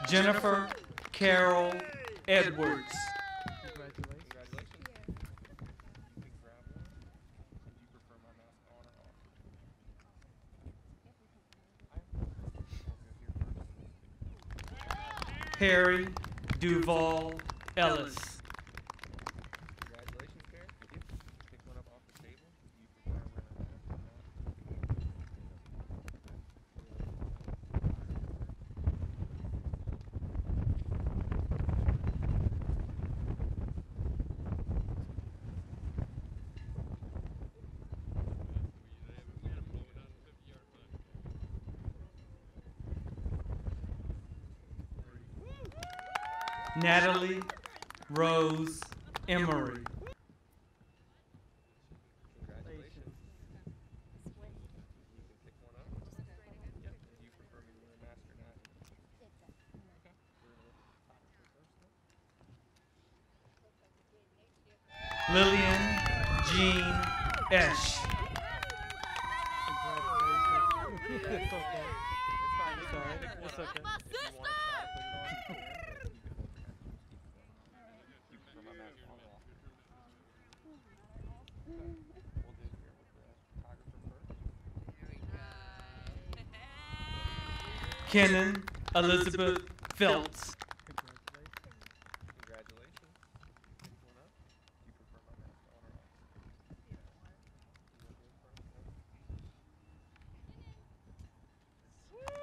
Jennifer Carol Edwards. Congratulations. Harry, Duvall, Ellis. Congratulations, Karen. Pick one up off the table. You prefer Natalie Rose Emery. Congratulations. You can pick one up. Yep. Do you prefer me to wear a mask or not? Okay. We're going to look at the photographer first. Lillian Jean Ash. It's okay. It's fine. It's all right. It's okay. If you want to try to put it on, you can put my mask on or off. We'll do it here with the photographer first. Kenan Elizabeth Phelps. Congratulations. Pick one up. Do you prefer my mask on or off?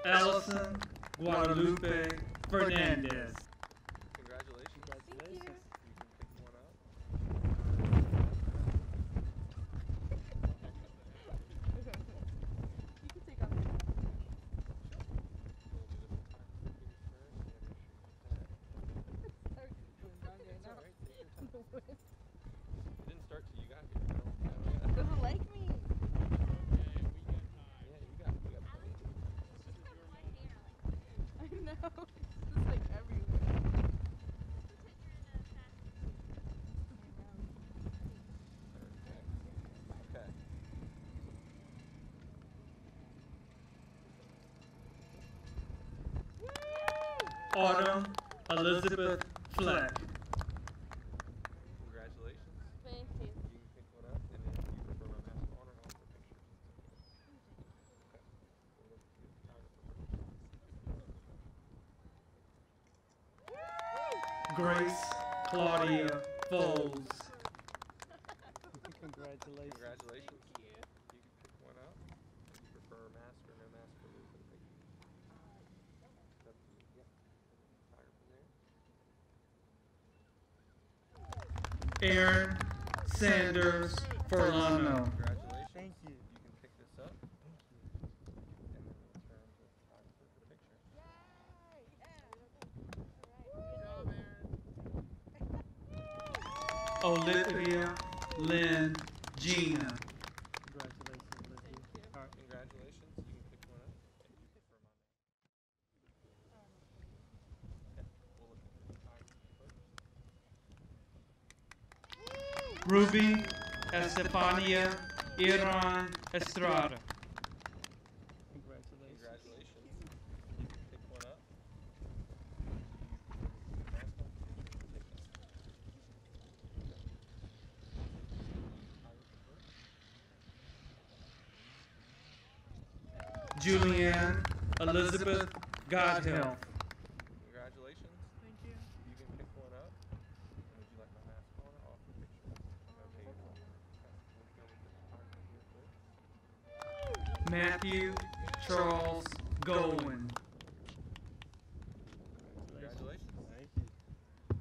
Allison Guadalupe Fernandez. Congratulations. Congratulations. You can pick one up. It didn't start till you got here. Doesn't like me. Yeah, we got plenty. I know. It's just like everywhere. Okay. Autumn Elizabeth Fleck. Congratulations. Thank you. You can pick one up, and then you prefer my mask on or off for pictures. Okay. We'll look at the photographer. Grace Claudia Foles. Congratulations. Congratulations. You can pick one up. You prefer a mask or no mask for the picture? It's up to you. Yep. Photographer there. Erin Sanders Forlano. Congratulations. Thank you. You can pick this up. And then we'll turn to the photographer for picture. Olivia Lynn Gina. Congratulations, Lizzie. All right. Congratulations. You can pick one up. And you prefer my mask. Okay. We'll look at the photographer first. Ruby Estefania Iran Estrada. Congratulations. Congratulations. You can pick one up. Mask on. Take that. Julianne Elizabeth Godhill. Congratulations. Thank you. You can pick one up. And would you like my mask on or off for picture? Okay. Okay. We'll go with the photographer here first. Matthew Charles Gowen. Congratulations. Thank you.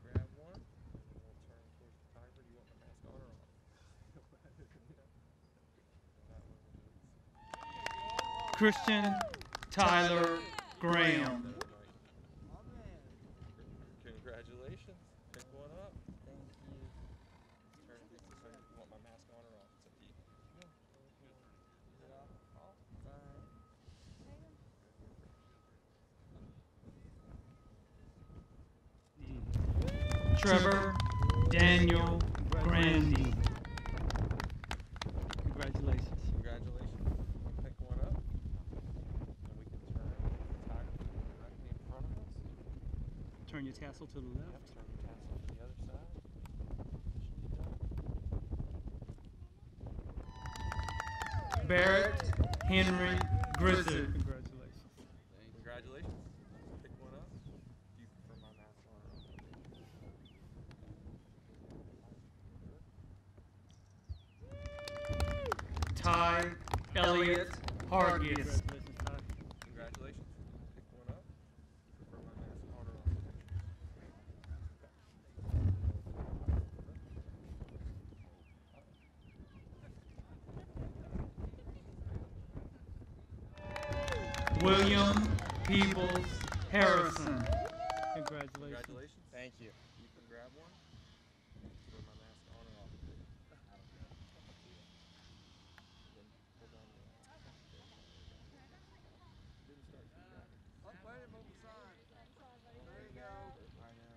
Grab one. And we'll turn towards the photographer. Do you want my mask on or off? Christian Tyler Graham. Congratulations. Pick one up. Thank you. Turn to the photographer. You want my mask on or off? It's up to you. Trevor Daniel Grandy. Congratulations. Congratulations. You pick one up. And we can turn the photographer directly in front of us. Turn your tassel to the Yep, left. turn your tassel to the other side. Officially done. Barrett Henry Grizzard. Congratulations. Congratulations. Pick one up. Do you prefer my Elliot Hargis. Congratulations. Pick one up. For my mass honor off. William Peebles Harrison. Congratulations. Thank you. You can grab one. For my mass honor off. Then hold on. Didn't start too bad. I'll play him on the side. There you go. I know.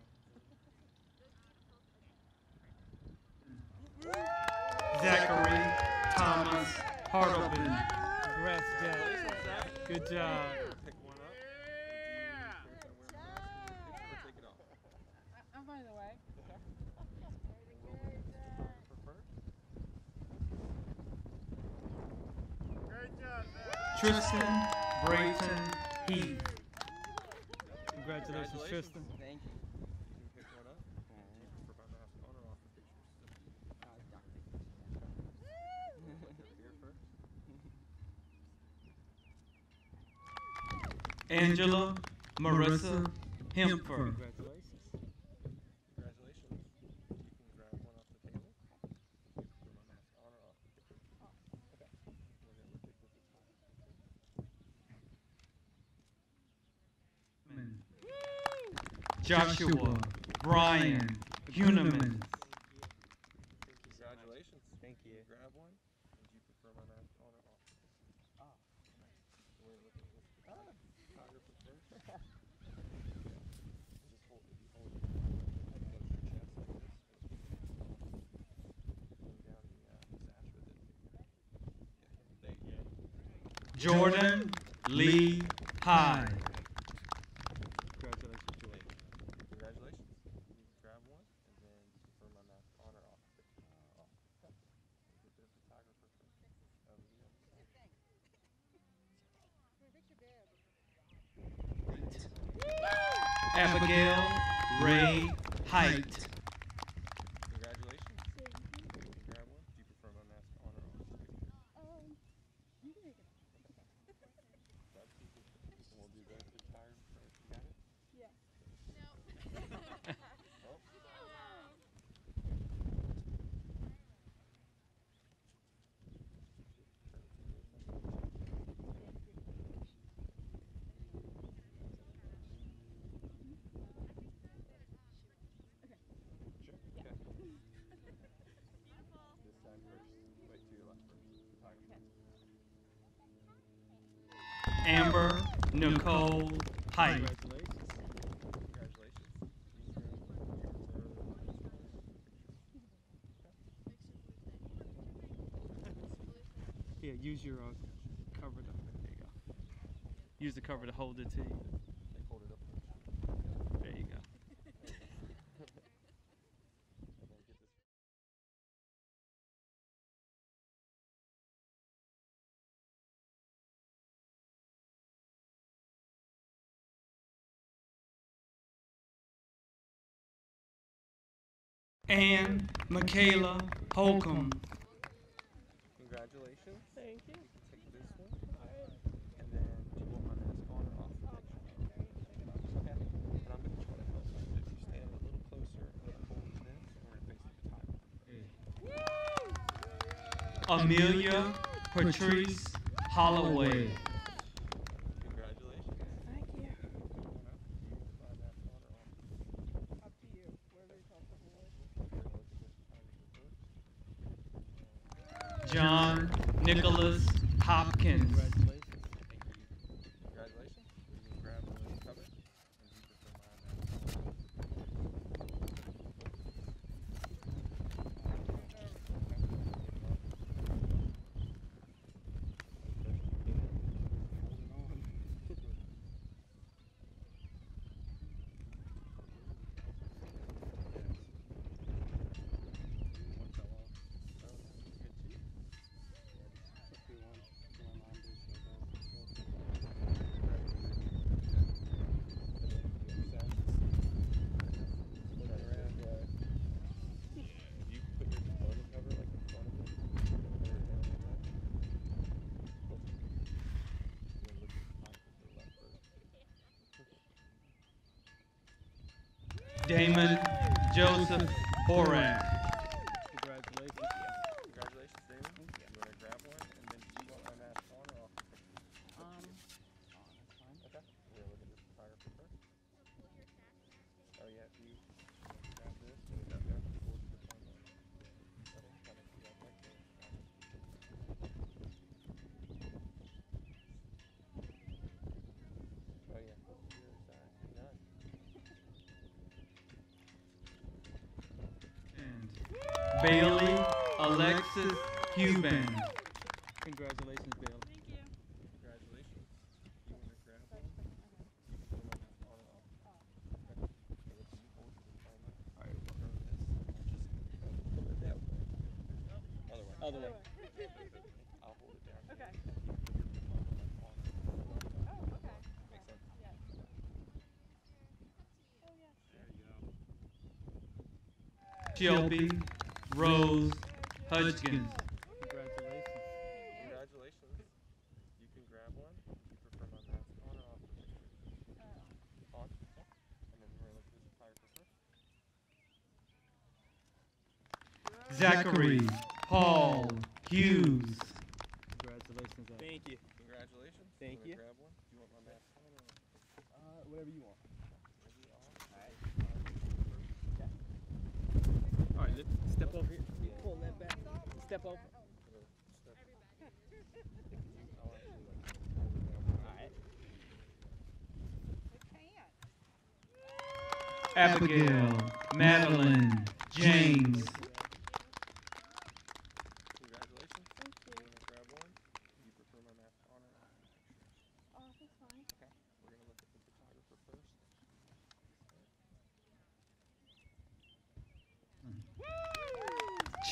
Zachary Thomas Hartleben. Congrats, Jack. Good job. Pick one up. Take it off. I'm by the way. Great job, Tristan Brayton Heath. Congratulations, Tristan. Thank you. You can pick one up. For my mask on or off the pictures. Here first. Angela Marisa Hempfer. Congratulations. Congratulations. You can grab one off the table. For my mask on or off the pictures. Okay. We're going to pick with the top. Joshua Brian Huneman. Congratulations. Thank you. Grab one. Would you prefer my mask on or off? Oh. We're looking at this photographer first. Just hold it. You hold it against your chest like this. Pull down the sash with it. Yeah, there you go. Jordan Lee Hyde. Congratulations, Jordan. Congratulations. You can grab one and then prefer my mask on or off. Off. Okay. Get the photographer first. Over the other side. Abigail Ray Height. Congratulations. You can grab one. Do you prefer my mask on or off? You can take it off. That's easy. And we'll do the photographer first. You got it? Yeah. Oh. Sure. Okay. This side first. Wait to your left first. Photographer. Amber Nichole Height. Congratulations. Yeah, use your cover to. There you go. Use the cover to hold it to you. They hold it up first. There you go. And then get this. Ann Michaela Holcomb. Congratulations. Thank you. You can take this one. And then do you want my mask on or off the picture? Okay. And I'm going to try to help you. If you stand a little closer and hold this, we're going to face the timer. Amelia Patrice Holloway. Congratulations. Thank you. Pick one up. Do you want my mask on or off? Up to you. Wherever you're comfortable with. We're going to look at this photographer first. John Nicholas Hopkins. Congratulations. Congratulations. You can grab one of the cover. And do you prefer my mask on or off? Damon Joseph Horak. Congratulations. Congratulations, Damon. You want to grab one, and then do you want my mask on or off? Okay. We're going to look at this photographer first. Oh, yeah. You grab this, and you got that forward to the front. Kind of see that right there. Oh, yeah. Your side. None. Bailey Alexis Cuban. Congratulations, Bailey. Thank you. Congratulations. You want to grab one? You can put them on and off. Okay. So if you hold the camera, all right, we'll turn this. Just pull it that way. Other way. Other way. I'll hold it down. Okay. Oh, okay. Makes sense? Yeah. Oh, yeah. There you go. Shelby Rose Hudgens. Congratulations. Congratulations. You can grab one. You prefer my mask on or off the picture? On. Okay. And then we're going to look at this photographer first. Zachary Paul Hughes. Congratulations, Zach. Thank you. Congratulations. Thank you. Grab one. Do you want my mask on or off? Whatever you want. All right, Step over here. Pull that back. Step over. Abigail Madeline James. Congratulations. Thank you. You want to grab one? Do you prefer my mask on or off? Oh, that's fine. Okay. We're going to look at the photographer first.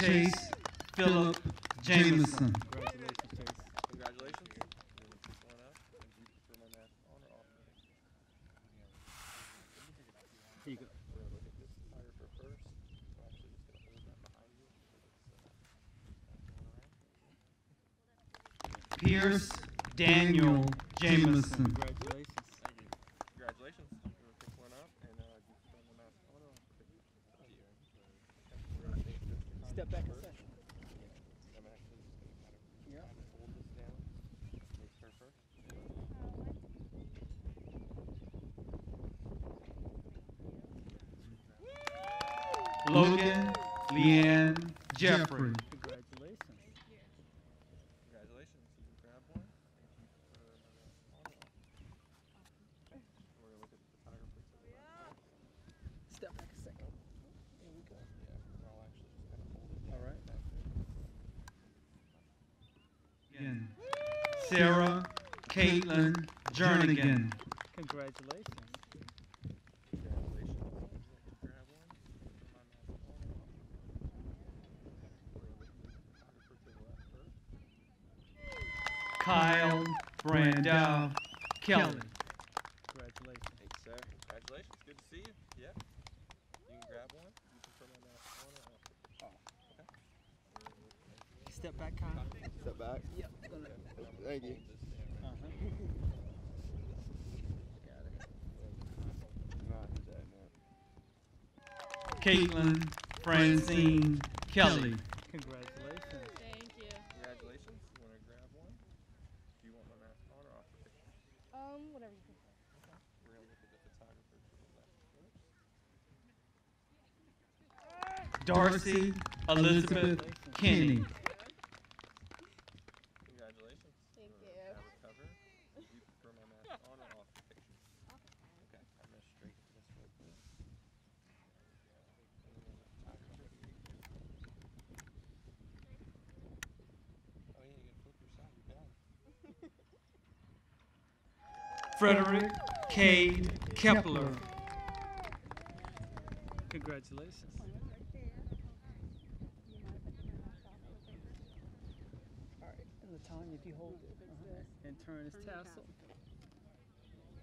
Chase Philip Jameson. Congratulations, Chase. Congratulations. We're going to pick one up. And do you prefer my mask on or off? Here you go. We're going to look at this photographer first. So actually just going to hold that behind you. Pierce Daniel Jameson. Congratulations. Thank you. Congratulations. We're going to pick one up. And do you prefer my mask on or off? Step back a second. I'm actually just going to kind of hold this down. Make her first. Logan Leanne Jeffrey. Congratulations. Congratulations. You can grab one. And you prefer my mask on or off? Okay. We're going to look at the photographer to the left. Step back a second. Here we go. Yeah, I'll actually just kind of hold it down. All right. Back there. Again, Sarah Caitlin Jernigan. Congratulations. Congratulations. You want to grab one? Put my mask on or off? We're going to look at the photographer to the left first. Kyle Brandau Kelly. Congratulations. Thanks, sir. Congratulations. Good to see you. Yeah. You can grab one. You can put my mask on or off. Okay. Step back, Kyle. Step back. Yep. Thank you. Caitlin Francine Kelly. Congratulations. Thank you. Congratulations. You want to grab one? Do you want my mask on or off the picture? Whatever you prefer. Okay. We're going to look at the photographer to the left first. Darcy Elizabeth Kinney. Congratulations. Thank you. you. Have a cover. Do you prefer my mask on or off the picture? Okay. I'm going to straighten this real quick. Oh yeah, you can flip your side. You got it. Frederick Cade Kepler. Congratulations. All right, and Latanya, if you hold it and turn this tassel.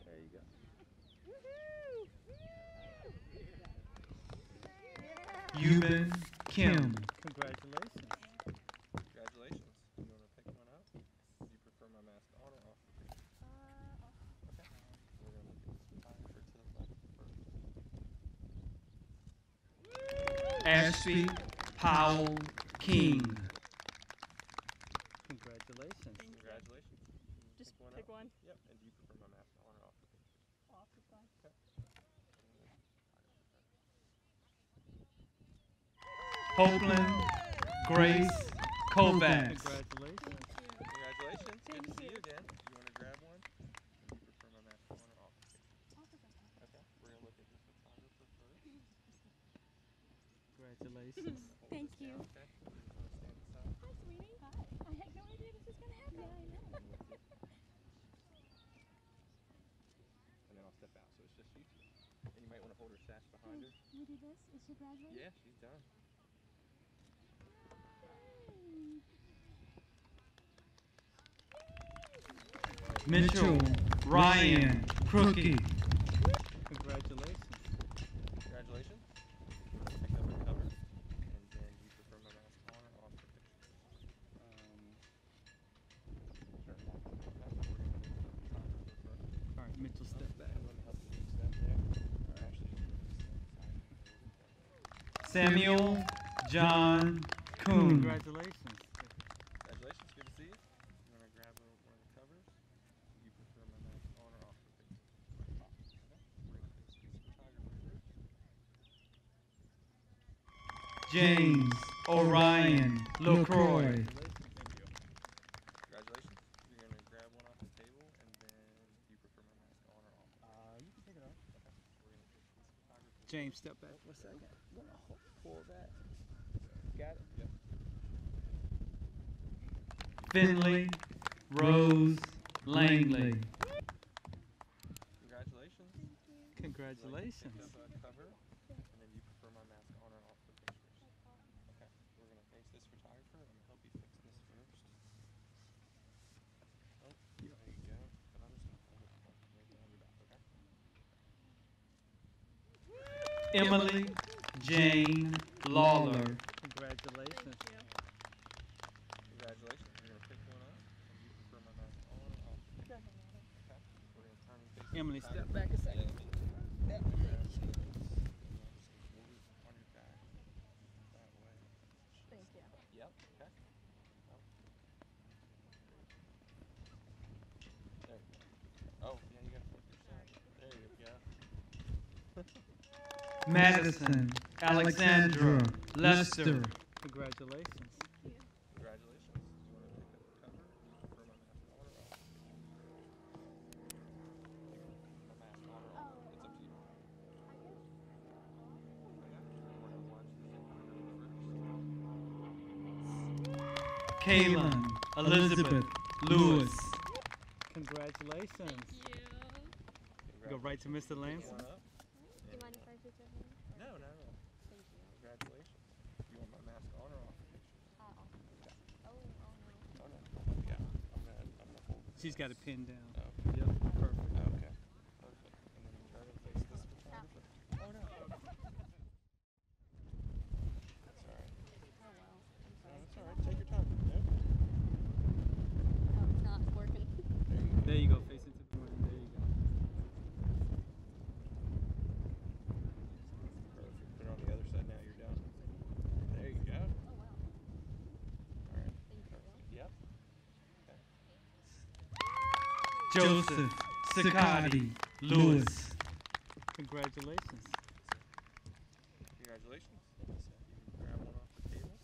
There you go. Euban Kim. Congratulations. Congratulations. You want to pick one up? Do you prefer my mask on or off the picture? Okay. We're going to look at this photographer to the left first. Ashby Powell King. Congratulations. Congratulations. Just pick one. Yep. And do you prefer my mask on or off the picture? Off is fine. Okay. Hopeland Grace Kovacs. Congratulations. Congratulations. Good to see you again. You want to grab one? Do you prefer my mask on or off the picture? Off is fine. Okay. We're going to look at the photographer first. Congratulations. Thank you. Okay. You want to stand aside? Hi, sweetie. Hi. I had no idea this was going to happen. Yeah, I know. And then I'll step out, so it's just you two. And you might want to hold her sash behind her. Can we do this? Is she graduating? Yeah, she's done. Mitchell Ryan Crookie. Congratulations. Congratulations. Pick up your cover. And then do you prefer my mask on or off the picture? Sure. Okay. We're going to do the photographer first. All right, Mitchell, step back. Let me help you step there. Or actually, Samuel John Coon. Congratulations. Congratulations. Good to see you. You want to grab one of the covers? Do you prefer my mask on or off the picture? Off. Okay. We're going to face this photographer first. James Orion LaCroix. Congratulations. You're going to grab one off the table, and then do you prefer my mask on or off? You can take it off. Okay. We're going to face this photographer. James, step back for a second. I'm gonna pull that. Got it? Yep. Finley Rose Langley. Congratulations. Congratulations. Pick up a cover, and then you prefer my mask on or off the pictures. Okay. We're going to face this photographer. I'm going to help you fix this first. Oh, there you go. And I'm just going to hold it right behind your back, okay? Emily Jane Lawler. Congratulations. Congratulations. You're going to pick one up, and you prefer my mask on or off the picture. Okay. We're going to turn and face the Emily, step photographer. back a second. Yeah. On your back. That way. Thank you. Yep. Okay. Oh. There you go. Oh, yeah, you got to flip your side. There you go. Madison Alexandra Lester. Congratulations. Congratulations. You want to pick up the cover? Do you prefer my mask on or off? My mask on or off? It's up to you. We're going to watch the Kaylin Elizabeth Lewis. Congratulations. Thank you. Go right to Mr. Lance. One up. Do you mind if I take that one? No, no, no. Thank you. Congratulations. You want my mask on or off the picture? Off. Okay. Oh no. Oh, no. Yeah. I'm gonna hold it. She's got it pinned down. Oh. Yep, perfect. Okay. Perfect. And then turn and face this photographer. Oh, no. That's all right. Oh well. I'm No, sorry. that's all right. Take your time. Yep. Oh, it's not working. There you go, face into the corner. There you go. Perfect. Put it on the other side now. You're done. There you go. Oh wow. All right. Thank you. Yep. Okay. Joseph Scotty Lewis. Congratulations. Congratulations. So you can grab one off the table.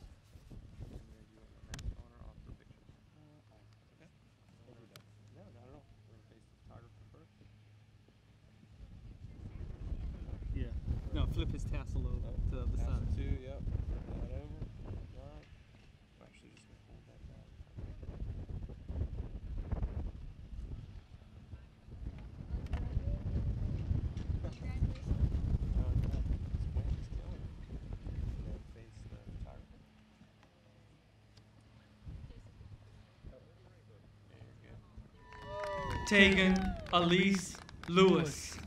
And then you want my mask on or off the picture. Okay. No, not at all. We're going to face the photographer first. Yeah. No, flip his tassel over to the other Tassel side. two, yep. Flip that over. Right. I'm actually just going to hold that down. Tegan Elise Lewis.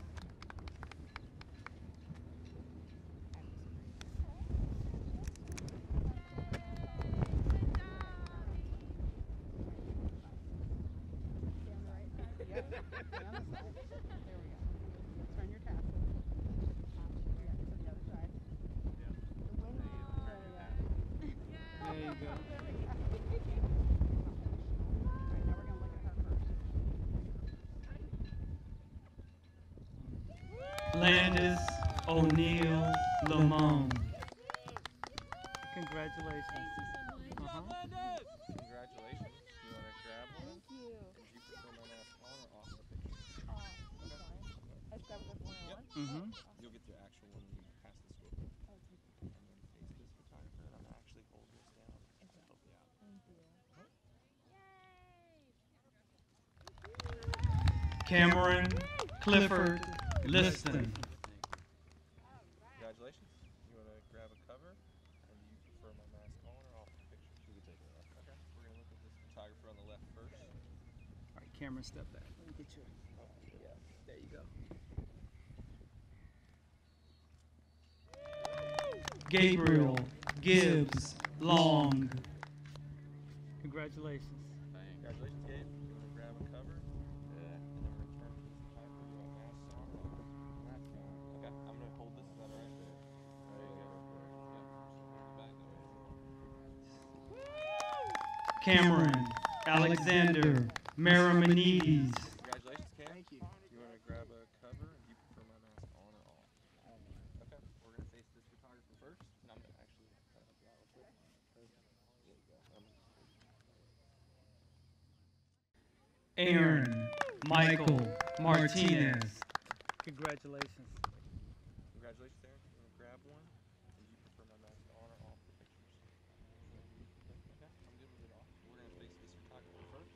There Landis O'Neill Lamone. Congratulations. Congratulations. You want to grab one? Thank you. Did you prefer my mask on or off the picture? Okay. I grab the one Yep. on? You'll get the actual one when you pass the swivel. And then face this photographer, and I'm going to actually hold this down to help you out. Thank you. Cameron Clifford Liston. Congratulations. You want to grab a cover? Or do you prefer my mask on or off the picture? You can take it off. Okay. We're going to look at this photographer on the left first. All right, Cameron, step back. Let me get you. Yeah, there you go. Gabriel Gibbs Long. Congratulations. Congratulations, Gabe. You want to grab a cover? Yeah. And then we're going to turn to this photographer. You want masks on or off? Masks on. Okay. I'm going to hold this. Is that all right? There you go. Yep. Cameron Alexander Marimonides. Congratulations, Cam. Thank you. You want to grab a cover? And do you prefer my mask on or off? Okay. We're going to face this photographer first, and I'm going to actually help you out real quick. There you go. Erin Michael Martinez. Congratulations. Congratulations, Aaron. You want to grab one? And do you prefer my mask on or off the pictures? Okay. I'm good with it off. We're going to face this photographer first.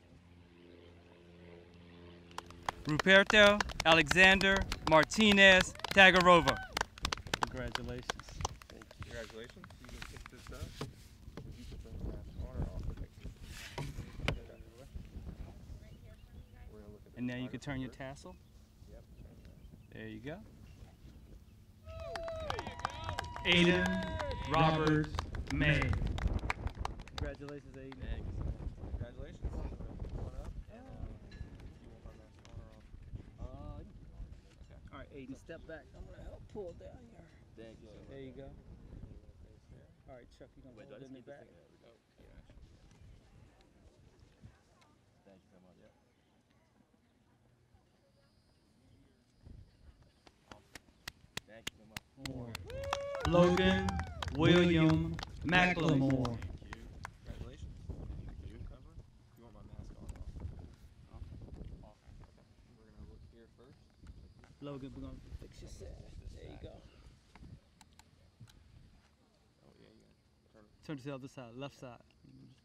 Ruperto Alexander Martinez Tagarova. Congratulations. Thank you. Congratulations. You can pick this up. Would you prefer my mask on or off the pictures? Okay. We're going to look at the And now you can turn your first. tassel. Yep. There you go. Aiden Robert May. Congratulations, Aiden. Thank you so much. Congratulations. One up. And you want my mask on or off the pictures? Okay. All right, Aiden, step back. I'm going to help pull down here. Thank you so much. There you go. There. All right, Chuck, you're going to hold it in the back. Thank you so much. Yep. Thank you so much. Logan William McLemore. Thank you. Congratulations. Thank you. Cover. You want my mask on or off? Off. Okay. We're going to look here first. Logan, we're going to fix your sash. There you go. Oh, yeah, you got to turn it. Turn to the other side, left side.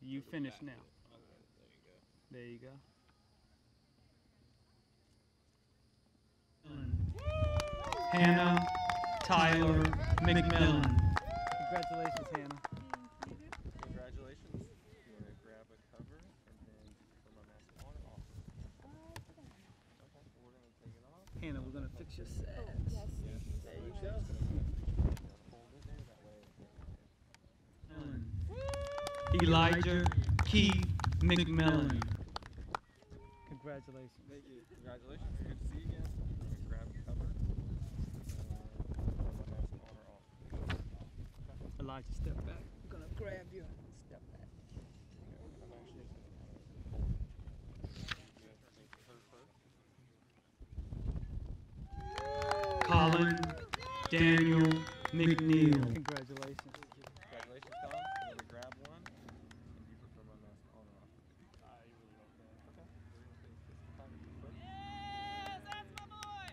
You finish now. There you go. There you go. Hannah Tyler McMillan. Congratulations, Hannah. Congratulations. You want to grab a cover and then put my mask on or off? Okay, we're going to take it off. Hannah, we're going to fix your sash. Yes. There you go. Hold it there that way. Elijah Keith McMillan. Congratulations. Thank you. Congratulations. Good to see you again. I'm going to grab a cover. Elijah, step back. We're going to grab you. Step back. I'm actually Colin Daniel McNeil. Congratulations. Congratulations, Colin. You want to grab one? And do you prefer my mask on or off? You really don't care. Okay. We're going to face this photographer first. Yes, that's my boy!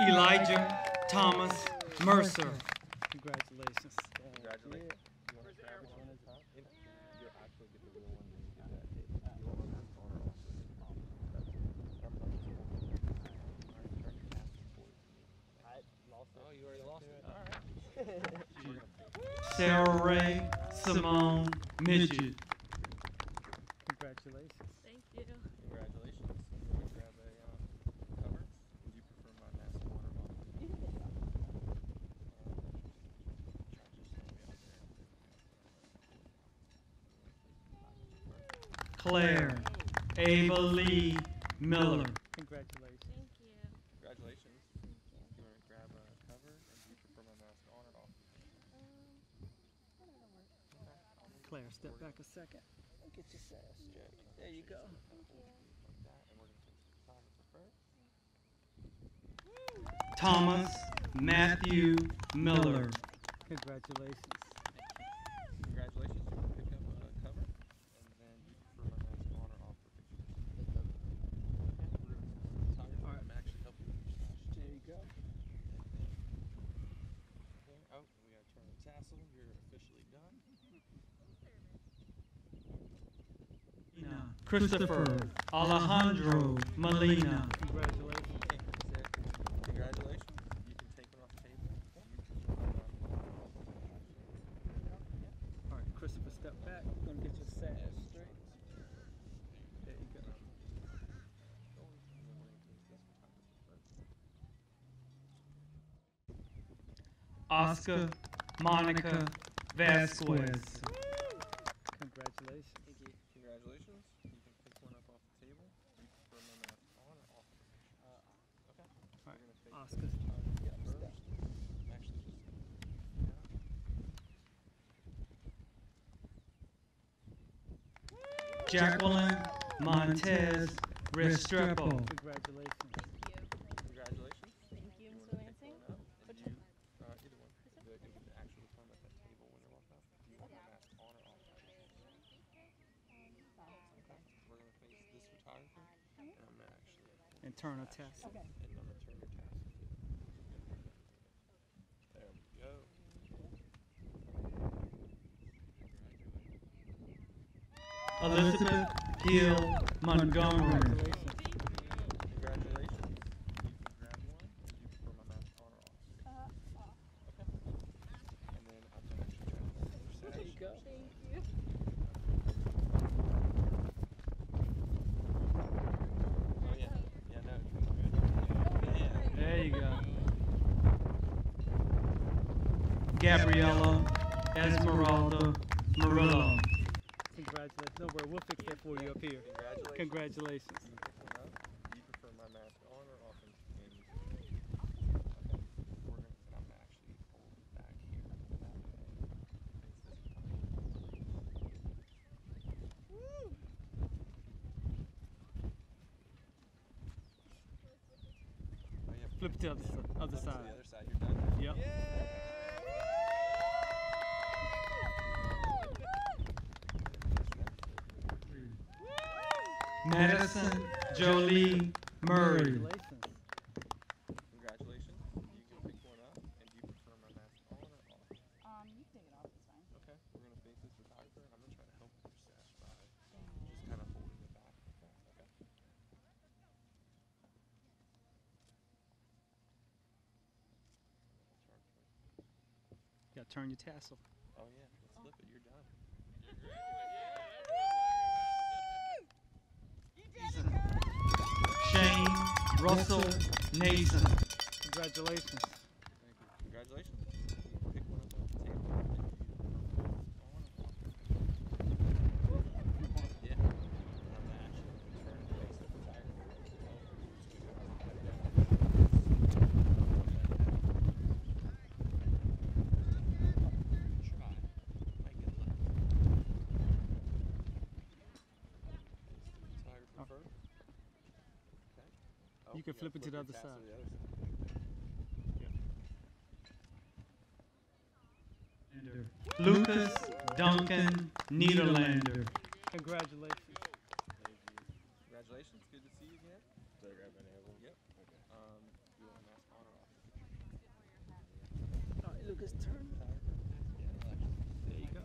Elijah Thomas Mercer. Congratulations. Congratulations. You want to grab one at a time? You'll actually get the real one when you get that tape. You want my mask on or off? Oh, you already lost it? All right. Sarah Ray Simone Midget. Congratulations. Thank you. Congratulations. You want to grab a cover? Would you prefer my mask on or off? You can take it off. Claire Ava Lee Miller. Congratulations. Thank you. Congratulations. You want to grab a cover? And do you prefer my mask on or off? Claire, step back a second. Get your sash straight. There you go. Like that, and we're going to take the photographer first. Thomas Matthew Miller. Congratulations. Congratulations. You can pick up a cover, and then you prefer my mask on or off for pictures. All right. I'm actually helping you with your stash. There you go. Oh, we gotta turn the tassel. You're officially done. Christopher Alejandro Molina. Congratulations. Congratulations. You can take it off the table. All right, Christopher, step back. We're gonna get your sash straight. There you go. Oscar Monica Vasquez. Congratulations. Thank you. Congratulations. You can pick one up off the table. You prefer my mask on or off? Okay. All right, We're gonna face Oscar. this photography first. I'm actually just Jacqueline Montez Restrepo. Congratulations. Congratulations. Thank you, Mr. Lansing. Either one. The actual one at that table when you're walking up. Do you want my mask on or off? Okay. We're going to face this photographer, and I'm going to actually... And turn a tassel. And I'm going to turn your tassel. There we go. Elizabeth Hill Montgomery. Congratulations. You can grab one. Do you prefer my mask on or off? Okay. And then I'm going to actually try to hold your sash. There you go. Thank you. Oh, yeah. Yeah, no, you're good. Yeah. There you go. Gabriella Esmeralda Murillo. Congratulations. Don't worry, we'll fix that for you up here. Congratulations. Congratulations. You pick one up. You prefer my mask on or off? And okay. We're gonna, and I'm gonna actually hold it back here. That way. Face this Oh, yeah. Flip it to the other To side. the other side. You're done. Yep. Madison Jolie Murray. Congratulations. You can pick one up. And do you prefer my mask on or off? You can take it off, it's fine. Okay. We're gonna face this photographer. I'm gonna try to help with your stash by just kind of holding it back. Okay. You gotta turn your tassel. Oh yeah, let's flip it. You're done. Shane Russell Nason. Congratulations. Thank you. Congratulations. You pick one up off the table. Yeah. I'm actually going to turn and face the photographer. Try. Might get lucky. Photographer first. Okay. Oh, You can flip it to the your other tassel side. to the other side. Lucas Duncan Niederlander. Congratulations. Congratulations. Good to see you again. Did I grab any of them? Yep. Okay. You want a mask on or off? All right, Lucas, turn. There you go.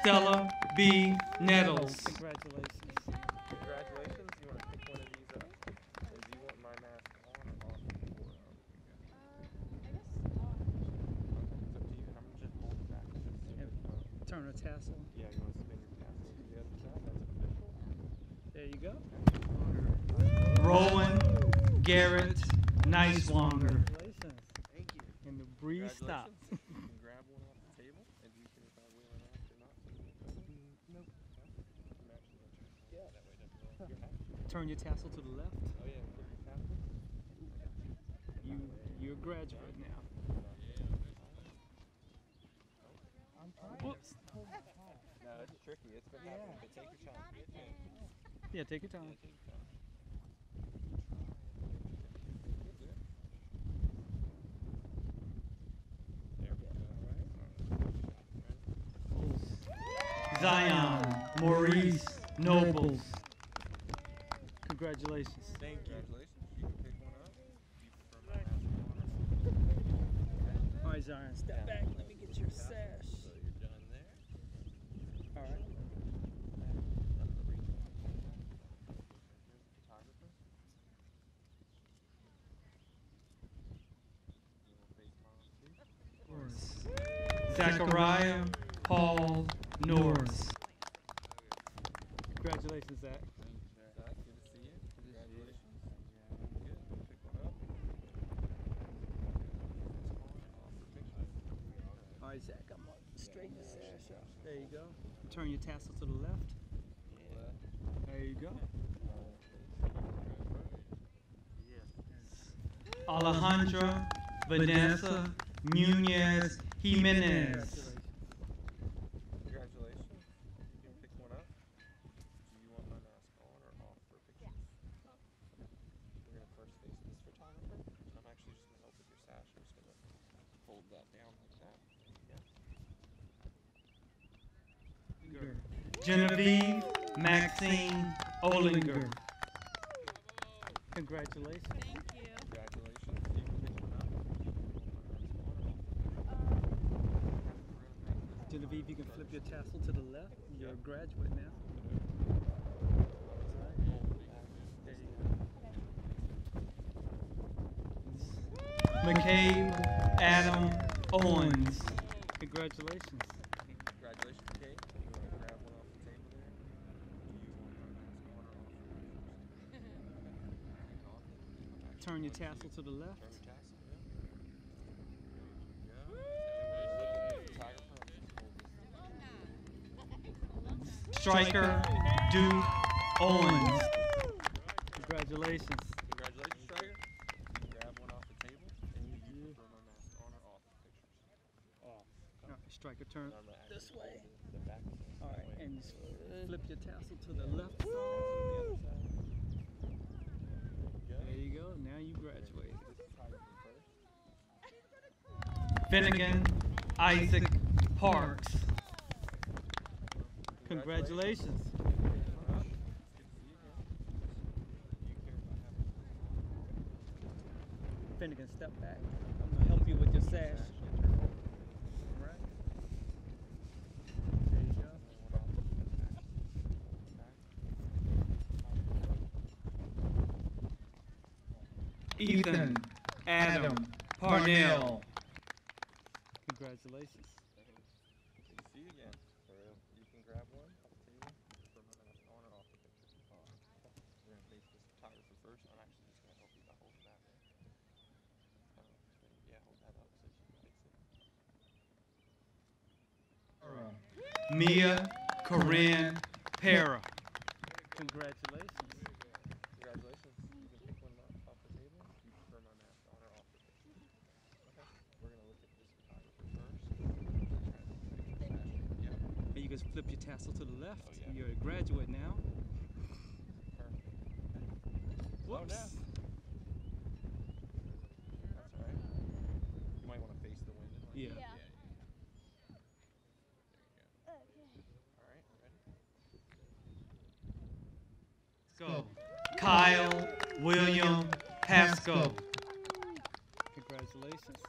Stella B. Nettles. Congratulations. Congratulations. You want to pick one of these up? And do you want my mask on or off? I guess Okay, it's up to you. And I'm going to just hold it back. Just so that, Turn a tassel. yeah, you want to spin your tassel to the other side? That's official. There you go. Rowan Garrett Nicelonger. Congratulations. Thank you. And the breeze stops. You can grab one off the table, and you can decide whether or not or not. Nope. I'm actually going to try. Yeah, that way it doesn't really. You're happy. Turn your tassel to the left. Oh yeah, flip your tassel. You're a graduate now. Whoops. No, it's tricky. It's been happening, but take your time. Yeah, take your time. Take your time. Zion Maurice Nobles. Congratulations. Thank you. Congratulations. You can pick one up. You prefer my mask on. All right, Zion, step back. Let me get your sash. So you're done there. All right. Zachariah Paul Norris. Congratulations, Zach. Zach, good to see you. Congratulations. Good. Pick one up. All right, Zach, I'm going to straighten the sash out. There you go. Turn your tassel to the left. There you go. Alejandra Vanessa Nunez Jimenez. Congratulations. You can pick one up. Do you want my mask on or off for pictures? We're going to first face this photographer. I'm actually just going to help with your sash. I'm just going to hold that down like that. Yeah. Genevieve Maxine Olinger. Congratulations. Thank you. Congratulations. You can pick one up. Genevieve, you can flip your tassel to the left. You're a graduate now. McCabe Adam Owens. Congratulations. Congratulations, Kate. You want to grab one off the table there? Do you want my mask on or off? Turn your tassel to the left. Turn your tassel, Striker Duke Owens. Congratulations. Congratulations, Striker. Grab one off the table, and you prefer my mask on or off the pictures? Off. All right, Striker, turn this way. The back. All right, and just flip your tassel to the left. There you go. Now you graduated. Finnegan Isaac Parks. Congratulations. Finnegan, step back. I'm going to help you with your sash. There you go. Ethan Adam Parnell. Congratulations. Good to see you again. You can grab one off the table. Prefer my mask on or off the picture? We're going to face this photographer first. I'm actually just going to help you by holding that there. Yeah, hold that up so you can face it. Mia Corinne Para. Congratulations. Congratulations. You can pick one up off the table. You prefer my mask on or off the picture? Okay. We're going to look at this photographer first. Yeah. And you can flip your tassel to the left. Oh, yeah. You're a graduate now. Perfect. Whoops. Oh, no. That's all right. You might want to face the wind. Yeah. There you go. All right, ready? Go. Kyle William Haskell. Congratulations.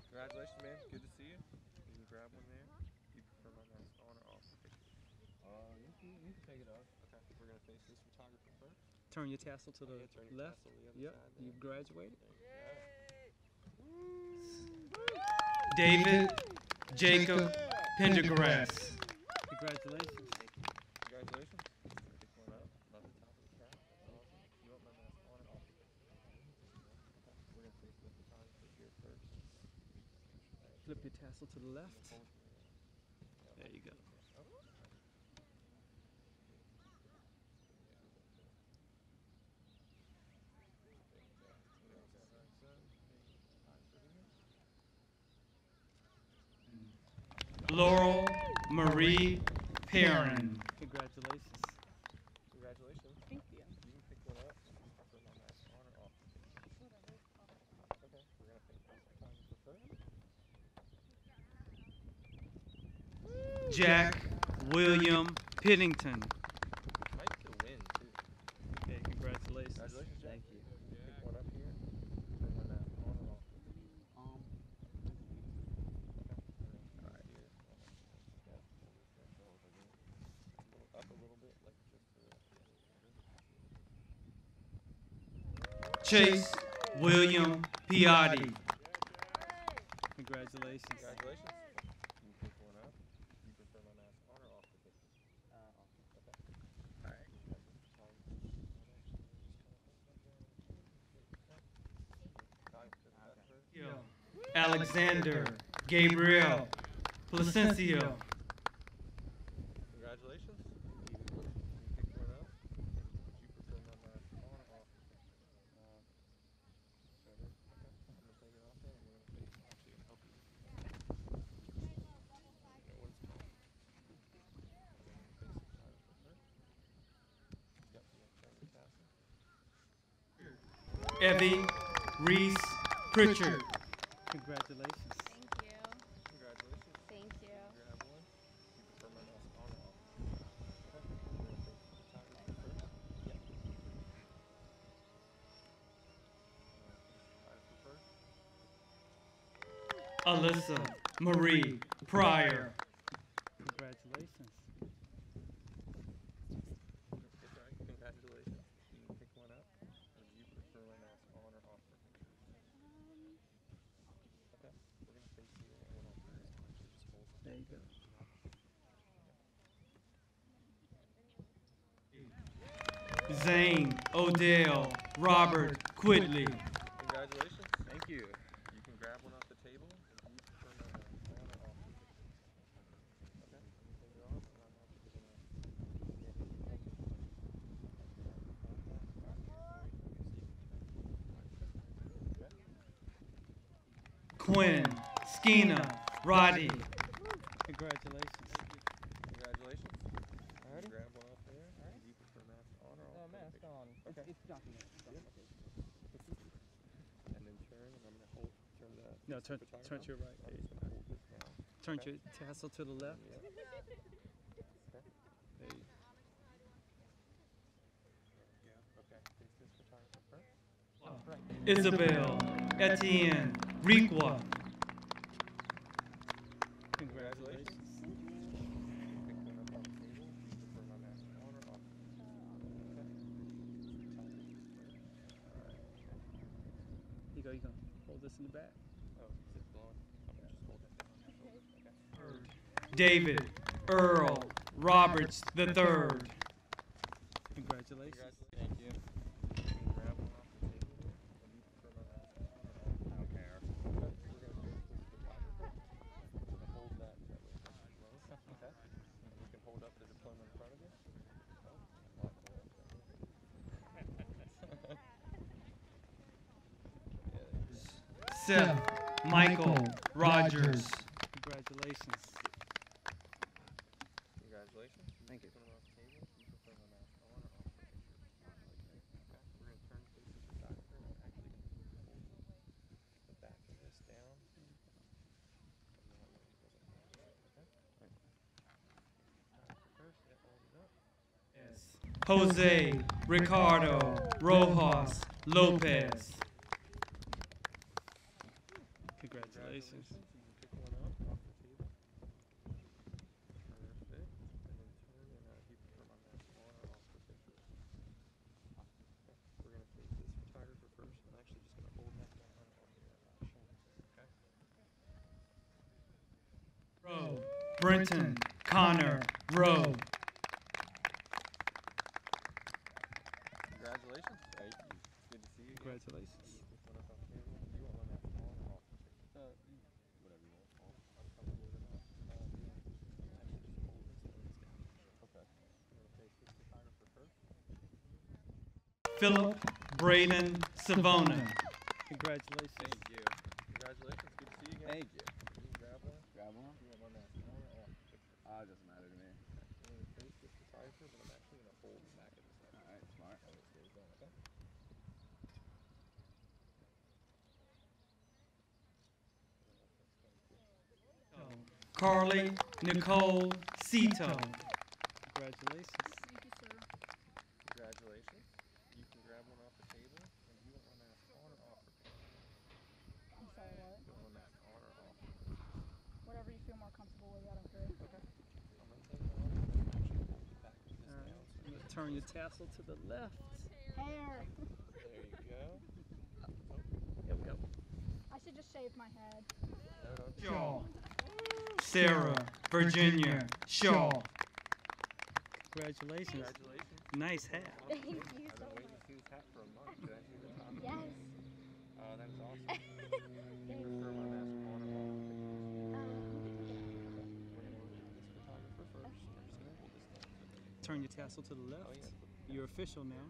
Congratulations, man. Good to see you. You can grab one there. You prefer my mask on or off the picture? You can take it off. Okay, we're going to face this photographer first. Turn your tassel to the Turn your left. tassel to the other Yep, side there. you've graduated. There you go. David Jacob Pendergrass. Congratulations. Congratulations. Pick one up. Love the top of the cap. That's awesome. You want my mask on or off the picture? Okay, we're going to face the photographer here first. Flip your tassel to the left. There you go. Laurel Marie Perrin. Congratulations. Congratulations. Thank you. You can pick one up. You can prefer my mask on or off the picture? Okay, we're going to face this photographer first. Jack William Piddington. Might still win, too. Okay, congratulations. Congratulations, Jack. Thank you. Pick one up here. Put one out. On or off? All right. Up a little bit, like just Chase William Piatti. Congratulations. Congratulations. You pick one up. You prefer my mask on or off the picture? Okay. All right. Alexander Gabriel Placencio. Congratulations. You pick one up. You prefer my mask on or off the picture? Okay. I'm going to take it off there and we're going to face actually help you. Evie Reese Pritchard. Congratulations. Thank you. Congratulations. Thank you. Grab one. You prefer my mask on or off? Okay. We're going to face the photographer first. Yep. Photographer first. Alyssa Marie Pryor. Congratulations. It's all right. Congratulations. You can pick one up. Or do you prefer my mask on or off the picture? Okay. We're going to face you and we're going to just hold it. There you go. Zane Odell Robert Quitley. Congratulations. Thank you. You can grab one off the table. Do you prefer my mask on or off the picture? Okay. You take it off and I'm going to put it on. Quinn Skeena Roddy. Congratulations. Congratulations. Alrighty. Grab one off there. Alright. Do you prefer mask on or off? Mask on. Okay. It's documented. And then turn, and I'm going to hold, turn that. No, turn to your right. I'm just going to hold this down. Turn Okay. your tassel to the left. Yeah. Okay. There you Yeah. Okay. Face this photographer first. Isabel Etienne Requa. Congratulations. Pick one up on the table. Do you prefer my mask on or off? Okay. You go. Hold this in the back. Oh, is it blowing? I'm going to just hold that down on your shoulder. Okay. David Earl Roberts III. Congratulations. Thank you. You can grab one off the table here. Or do you prefer my mask on or off? I don't care. Okay. We're going to face this photographer. We're going to hold that way nice and close. Okay. And you can hold up the diploma in front of you. Oh, not cool. Seth Michael Rogers. Congratulations. Congratulations. Thank you. Put them off the table. You prefer my mask on or off the picture? Okay. We're going to turn to face the photographer and I'm actually going to hold the back of this down. And then I'm going to pull it down. Okay? First, yeah, hold it up. Jose Ricardo Rojas Lopez. Congratulations. You can pick one up off the table. Perfect. And then turn and you prefer my mask on or off the picture. Okay. We're going to face this photographer first. I'm actually just going to hold that down on your shoulder. Okay? Rowe Brenton Connor Rowe. Congratulations. Thank you. Good to see you. Congratulations. Pick one up off the table. Do you want my mask on or off the picture? Whatever you want. I'm comfortable with it off. Actually just hold this down. Okay. I'm going to face this photographer first. Philip Braden Savona. Congratulations. Thank you. Congratulations. Good to see you again. Thank you. Can you grab one? Grab one? You want my mask on or off the picture? It doesn't matter to me. I'm going to face this photographer, but I'm actually going to hold the back of this head. Alright, smart. I'm going to stay going, okay? Carly Nichole Cito. Congratulations. Thank you, sir. Congratulations. You can grab one off the table, and you don't want to ask on or off for payment. I'm sorry, what? You don't want to ask on or off. Whatever you feel more comfortable with, I don't care. Okay. I'm going to take one off and actually hold it back with this down. So I'm going to turn your tassel to the left. Hair. there you go. Here we go. I should just shave my head. No, don't. Shaw. Sarah Virginia Shaw. Congratulations. Congratulations. Nice hat. Thank you I've so been much. waiting to see this hat for a month. Did I see the top? Yes. Oh, that is awesome. You prefer my mask on or off? We're going to look at this photographer first. I'm just going to hold this down. Turn your tassel to the left. Oh, yeah. You're official now.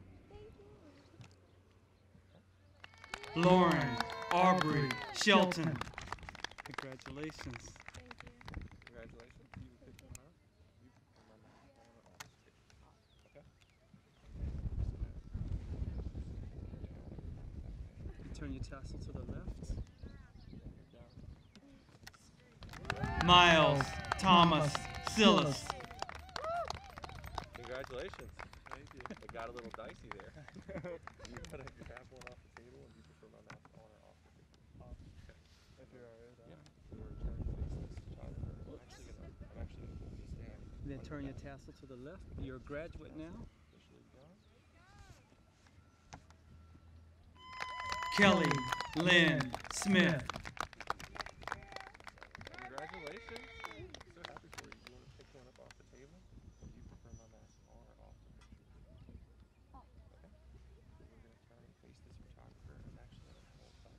Lauren Aubrey Shelton. Congratulations. Congratulations. You can pick one up. You can put my mask on or off. Okay? You turn your tassel to the left. Miles Thomas Silas. Congratulations. Thank you. It got a little dicey there. You gotta grab one off the table and you prefer my mask on or off. Off. Okay. If you're alright with that. Yeah. We're trying to face this photographer. I'm actually gonna hold this down. Then turn your tassel to the left. You're a graduate now. Officially done. Kelly Lynn Smith. Congratulations. So happy for you. Do you want to pick one up off the table? Or do you prefer my mask on or off the picture? Okay. So we're going to turn and face this photographer and actually hold that.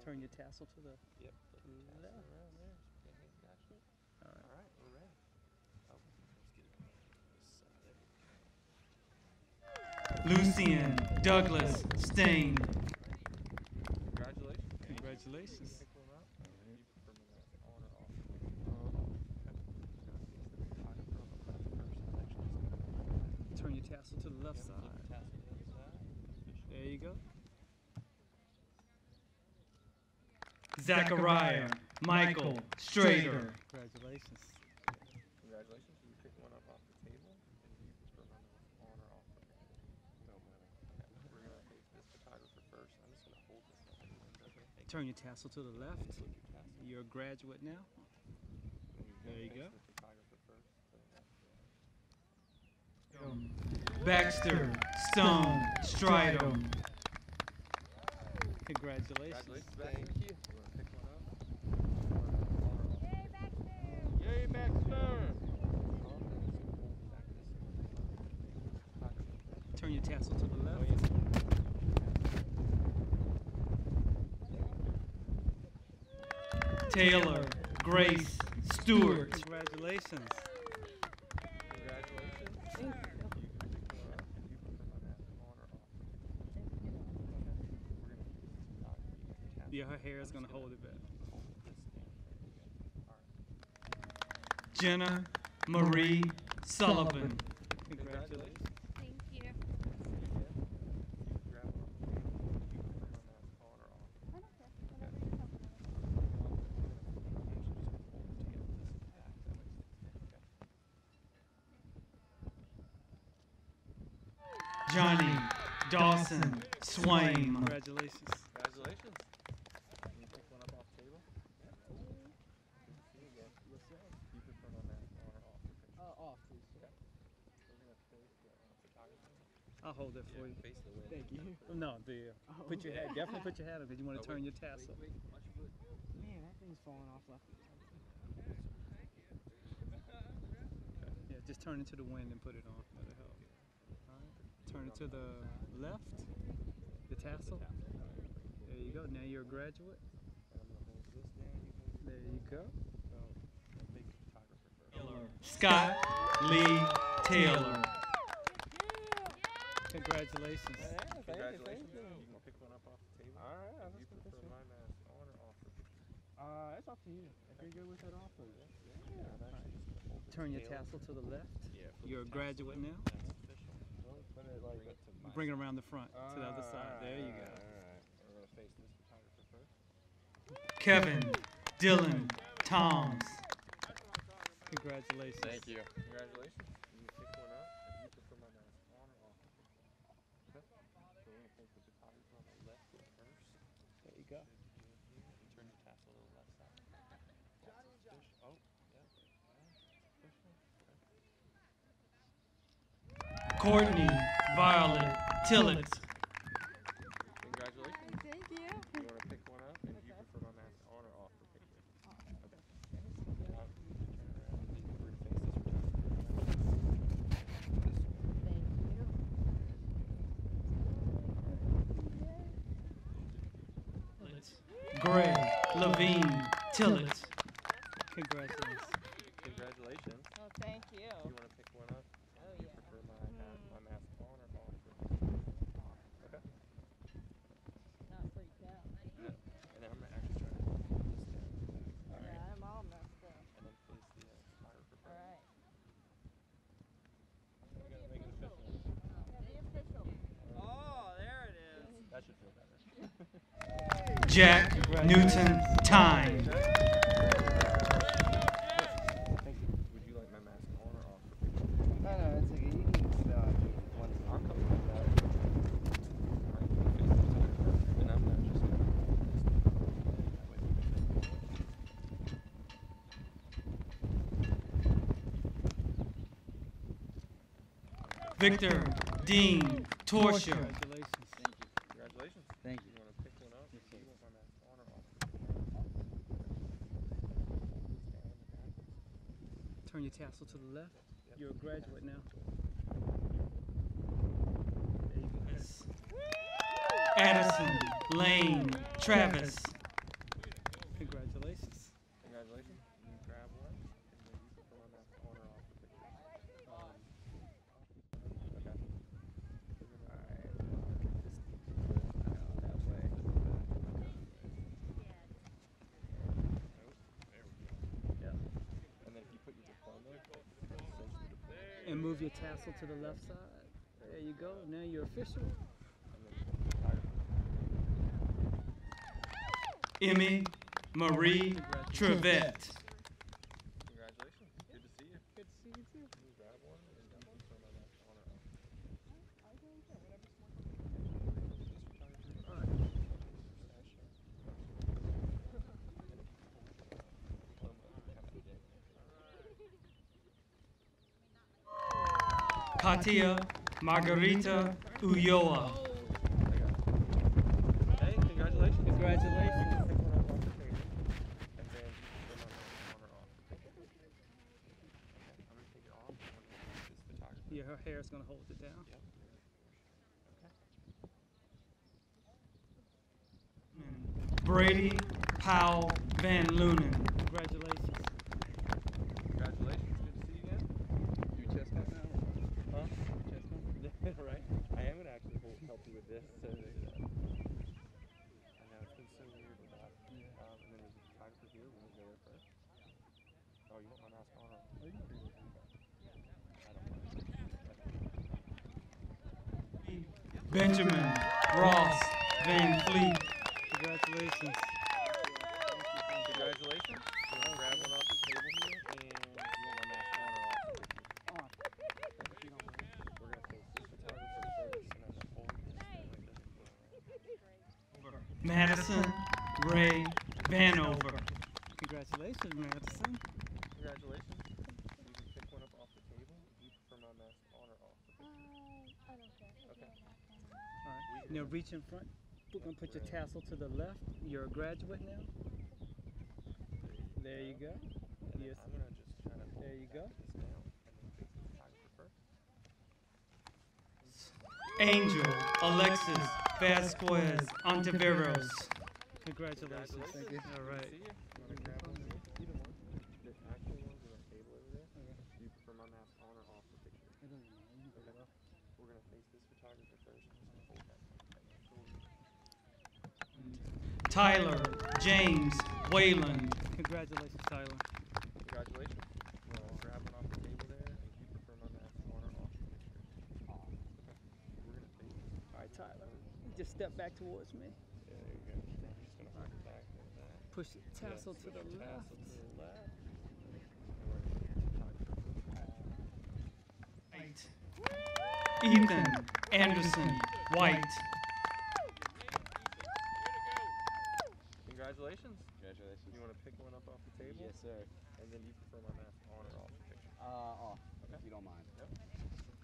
Turn your tassel to the Yep. left. Around there. Okay, gotcha. All right, we're ready. Oh, let's get it on this side. There we go. Lucian Douglas Stain. Congratulations. Congratulations. Pick one up. You prefer my mask on or off? Okay. Turn your tassel to the left Flip side. the tassel to the other side. There you go. Zachariah Michael Strader. Congratulations. Congratulations. You pick one up off the table, and you prefer my mask on or off the picture? No, matter. Okay. We're going to face this photographer first. I'm just going to hold this up. Okay. Turn your tassel to the left. Flip your tassel. You're a graduate now. There you go. Face the photographer first. So Baxter Stone Stridham. Congratulations. Thank you. You want to pick one up? Yay, Baxter! Yay, Baxter! Turn your tassel to the left. Oh, yes. Taylor Grace Stewart. Congratulations. Congratulations. You can pick one up and you prefer my mask on or off. We're going to use this photography. Yeah, her hair is going to hold it back. Hold this down. All right. Jenna Marie Sullivan. Congratulations. Thank you. Grab one off the table. You prefer my mask on or off? I don't care. Whatever you're comfortable with. Johnny Dawson Swain. Congratulations. Congratulations. Can you pick one up off the table? Good to see you again. You prefer my mask on or off the picture? Off, please. Okay. We're going to face the photographer. I'll hold it for you. Face the wind. Thank you. No, put your hat. Definitely put your hat on because you want to turn your tassel. Man, that thing's falling off left. Yeah, just turn it to the wind and put it on. That'll help. All right. Turn it to the left. The tassel. There you go. Now you're a graduate. I'm going to hold this down. You hold There you go. So, make the photographer first. Scott Lee Taylor. Congratulations. Congratulations. You can pick one up off the table. All right. You prefer my mask on or off the picture? It's up to you. If you're good with it off, or I'm actually just going to hold this Turn your tail. tassel to the left. Yeah. You're a graduate now. That's official. put it like Bring it to my Bring it side. around the front to the other side. There you go. Alright. We're going to face this photographer first. Kevin Dylan Toms. Congratulations. Thank you. Congratulations. You pick one up and you prefer my mask on or off the picture. Okay. So we're going to place the photographer on the left first. There you go. And turn your tassel to the left side. Fish. Oh, yeah. Fish. Okay. Courtney Violet Tillett. Congratulations. Thank you. You want to pick one up and you prefer my mask on or off the picture. Okay. Turn around. We're going to face this Greg Levine Tillett. Congratulations. Congratulations. Oh, thank you. You want to pick one up? Oh, You yeah. prefer my mask on or off? Okay. Not freaked out. Yeah. And then I'm going to actually try to hold this down. All right. Yeah, I'm all messed up. And then face the photographer first. All right. We got to make it official. Be official. Oh, there it is. That should feel better. Jack Newton Tyne. Thank you. Would you like my mask on or off for picture? No, it's okay. You can do one. I'm coming with that. Alright, you can face the photographer, and I'm not just going to Victor Dean Torsher. Congratulations. Thank you. You want to pick one up? Do you want my mask on or off? Turn your tassel to the left. Yep. You're a graduate now. There you go. Addison Lane Travis. Congratulations. Congratulations. You grab one, and then you prefer my mask on or off the picture. Okay. Alright. Just out that way. There we go. Yeah. And then if you put your diploma, And move your tassel to the left side. There you go. Now you're official. Emmy Marie Trevette. Congratulations. Good to see you. Good to see you too. You grab one, and then you prefer my mask on or off. Katia Margarita Ulloa. Hey, congratulations. Congratulations. You can pick one up off the table, and then you can put my mask on or off the picture. Okay, I'm going to take it off. I'm going to use this photographer. Yeah, her hair is going to hold it down. Yep. Okay. Brady Powell Van Lunen. Congratulations. Congratulations. Good to see you again. Your chest out now? Huh? Chest out? Right. I am going to actually help you with this. So that, I know, it's been so weird with that. And then there's a photographer here. We're going to go there first. Oh, you want my mask on? Or? Oh, you can do it. I don't mind. Benjamin Ross Van Fleet. Congratulations. Congratulations. You want to grab one off the table here, and you want my mask on or off? On. If you don't mind, we're going to face this photographer first, and I'm going to hold this, and I'm going to Madison Ray Vanover. Congratulations, Madison. Congratulations. You can pick one up off the table. Do you prefer my mask on or off? I don't care. Okay. All right. Now reach in front. We're going to put your tassel to the left. You're a graduate now. There you go. Yes. I'm going to just try to There you go. this down, and then face the photographer first. Angel Alexis Vasquez Ontiveros. Congratulations. Thank you. All right. See you. You want to grab one? Either one. There's actually ones on the table over there. Okay. Do you prefer my mask on or off the picture? It doesn't matter. You can Okay. We're going to face this photographer first. I'm just going to hold that shoulder. Tyler James Wayland. Congratulations, Tyler. Congratulations. Well, grab one off the table there, and you prefer my mask on or off the picture? Off. Okay. We're going to face this. All right, Tyler. Just step back towards me. There you go. I'm just going to hold it back like that. Push the tassel to the left. Tassel to the left. Ethan Anderson White. Congratulations. Congratulations. You want to pick one up off the table? Yes, sir. And then you prefer my mask on or off the picture? Off, okay. if you don't mind. Yep.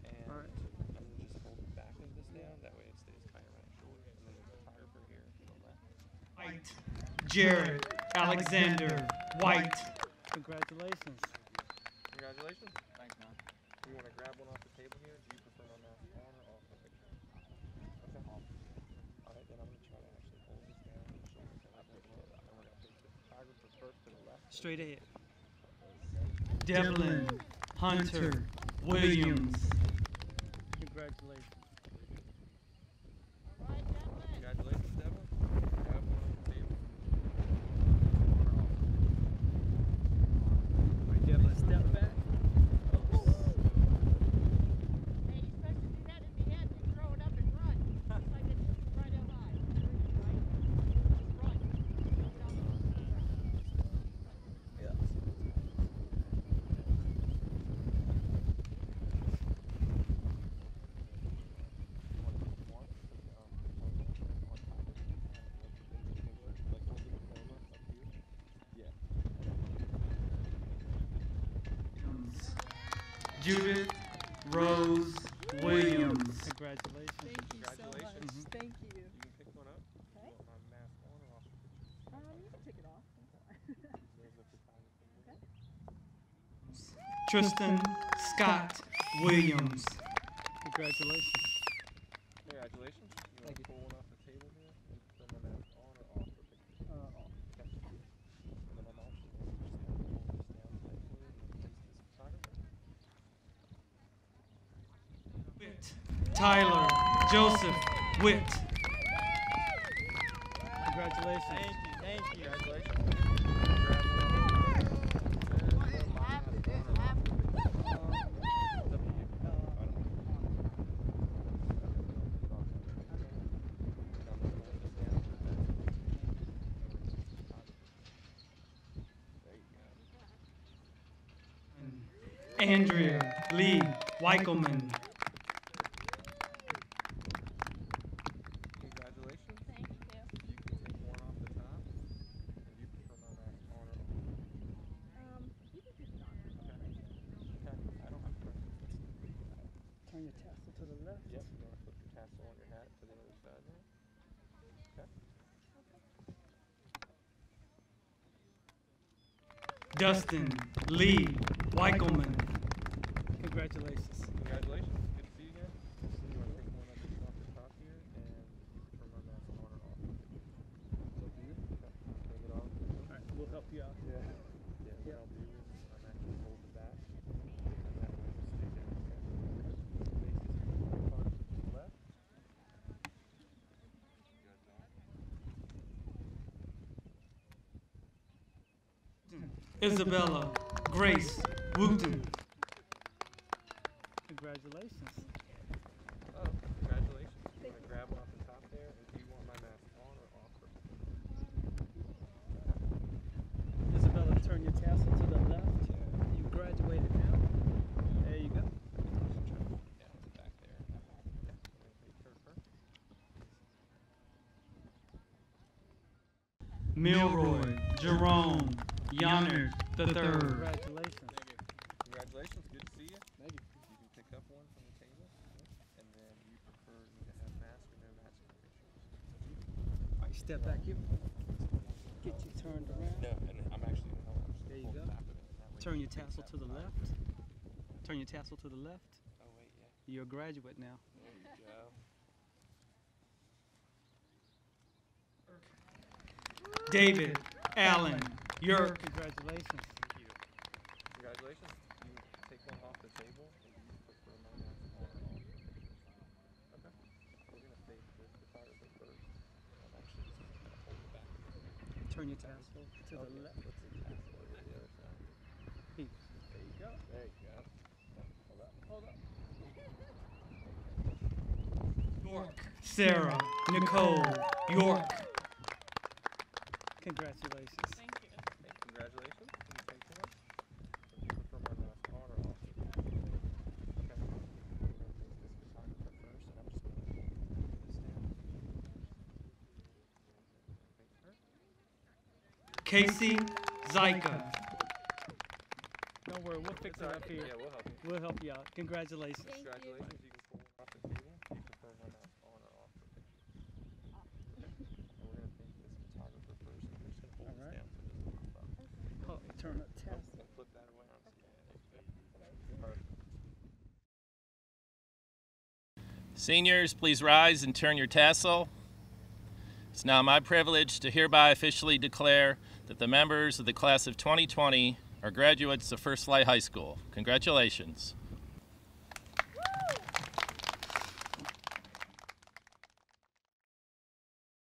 And All right. I'm going to just hold the back of this down. That way it stays kind of around your shoulders. And then the photographer here to the left. White. Jared Alexander White. Congratulations. Congratulations. Thanks, man. You want to grab one off the table here? Do you prefer my mask on or off the picture? Okay. Off. All right, then I'm going to try to actually hold this down and show you how to pick it up. I'm going to take the photographer first to the left. Straight ahead. Devlin Hunter Williams. Congratulations. Congratulations, Devlin. Grab one off the table. All right, Devlin, step back. Judith Rose Williams. Congratulations. Thank you Congratulations. so much. Thank you. You can pick one up. Okay. You want my mask on or off the picture? You can take it off. There's a photographer. Okay. Tristan Scott Williams. Congratulations. Congratulations. You want to pull one off the table here? And put my mask on or off the picture? Off. Okay. And then I'm actually going to just hold this down tight for you and then place this photographer. Witt. Tyler Joseph Witt. Congratulations. Thank you. Thank you. Congratulations. Andrea Lee Weichelman. Congratulations. Thank you. You can take one off the top. And you prefer my mask on or off? You can take it on. Okay. I don't have preference. Turn your tassel to the left. Yep. You want to flip your tassel on your hat to the other side there? Okay. Dustin Lee Weichelman. Congratulations. Congratulations. Good to see you again. So you want to take one up just off the top here and you prefer my mask on or off? So do you? Okay. Take it off. All right, we'll help you out. Yeah. Yeah. What I'll do is I'm actually hold the back and that way it'll stay down. Okay. Face this front to the left. Isabella Grace Wooten. Congratulations. Oh, congratulations. You want to grab one off the top there, and do you want my mask on or off? Isabella, turn your tassel to the left. You graduated now. There you go. Down to the back there. Okay. Take her first. Milroy Jerome Yonard III. Congratulations. Congratulations. Good to see you. Thank you. You can pick up one from the table, and then you prefer me to have mask or no mask for pictures. All right, step back here. Get you turned around. No, and I'm actually going to There you go. Turn your tassel to the left. Turn your tassel to the left. Oh, wait, yeah. You're a graduate now. There you go. David Allen Yerk. Congratulations. Thank you. Congratulations. You take one off the table, and you prefer my mask on or off the picture. Okay. We're going to face this photographer first. I'm actually just going to hold it back. Turn your tassel to the left. Let's see tassel over the other side. There you go. There you go. Hold up. Hold up. York Sarah Nichole York. Congratulations. Thank you. Hey, congratulations. Can you take one? Would you prefer my mask on or off? Okay. Casey Zyka. Don't worry, we'll fix it up here. Yeah, we'll help you. We'll help you out. Congratulations. Congratulations. You can pull off the table. You can put one on or off the picture. And we're going to thank this photographer first. And we're just going to hold this down so it doesn't pop up. Oh, turn up test. Flip that away. Perfect. Seniors, please rise and turn your tassel. It's now my privilege to hereby officially declare that the members of the class of 2020 are graduates of First Flight High School. Congratulations.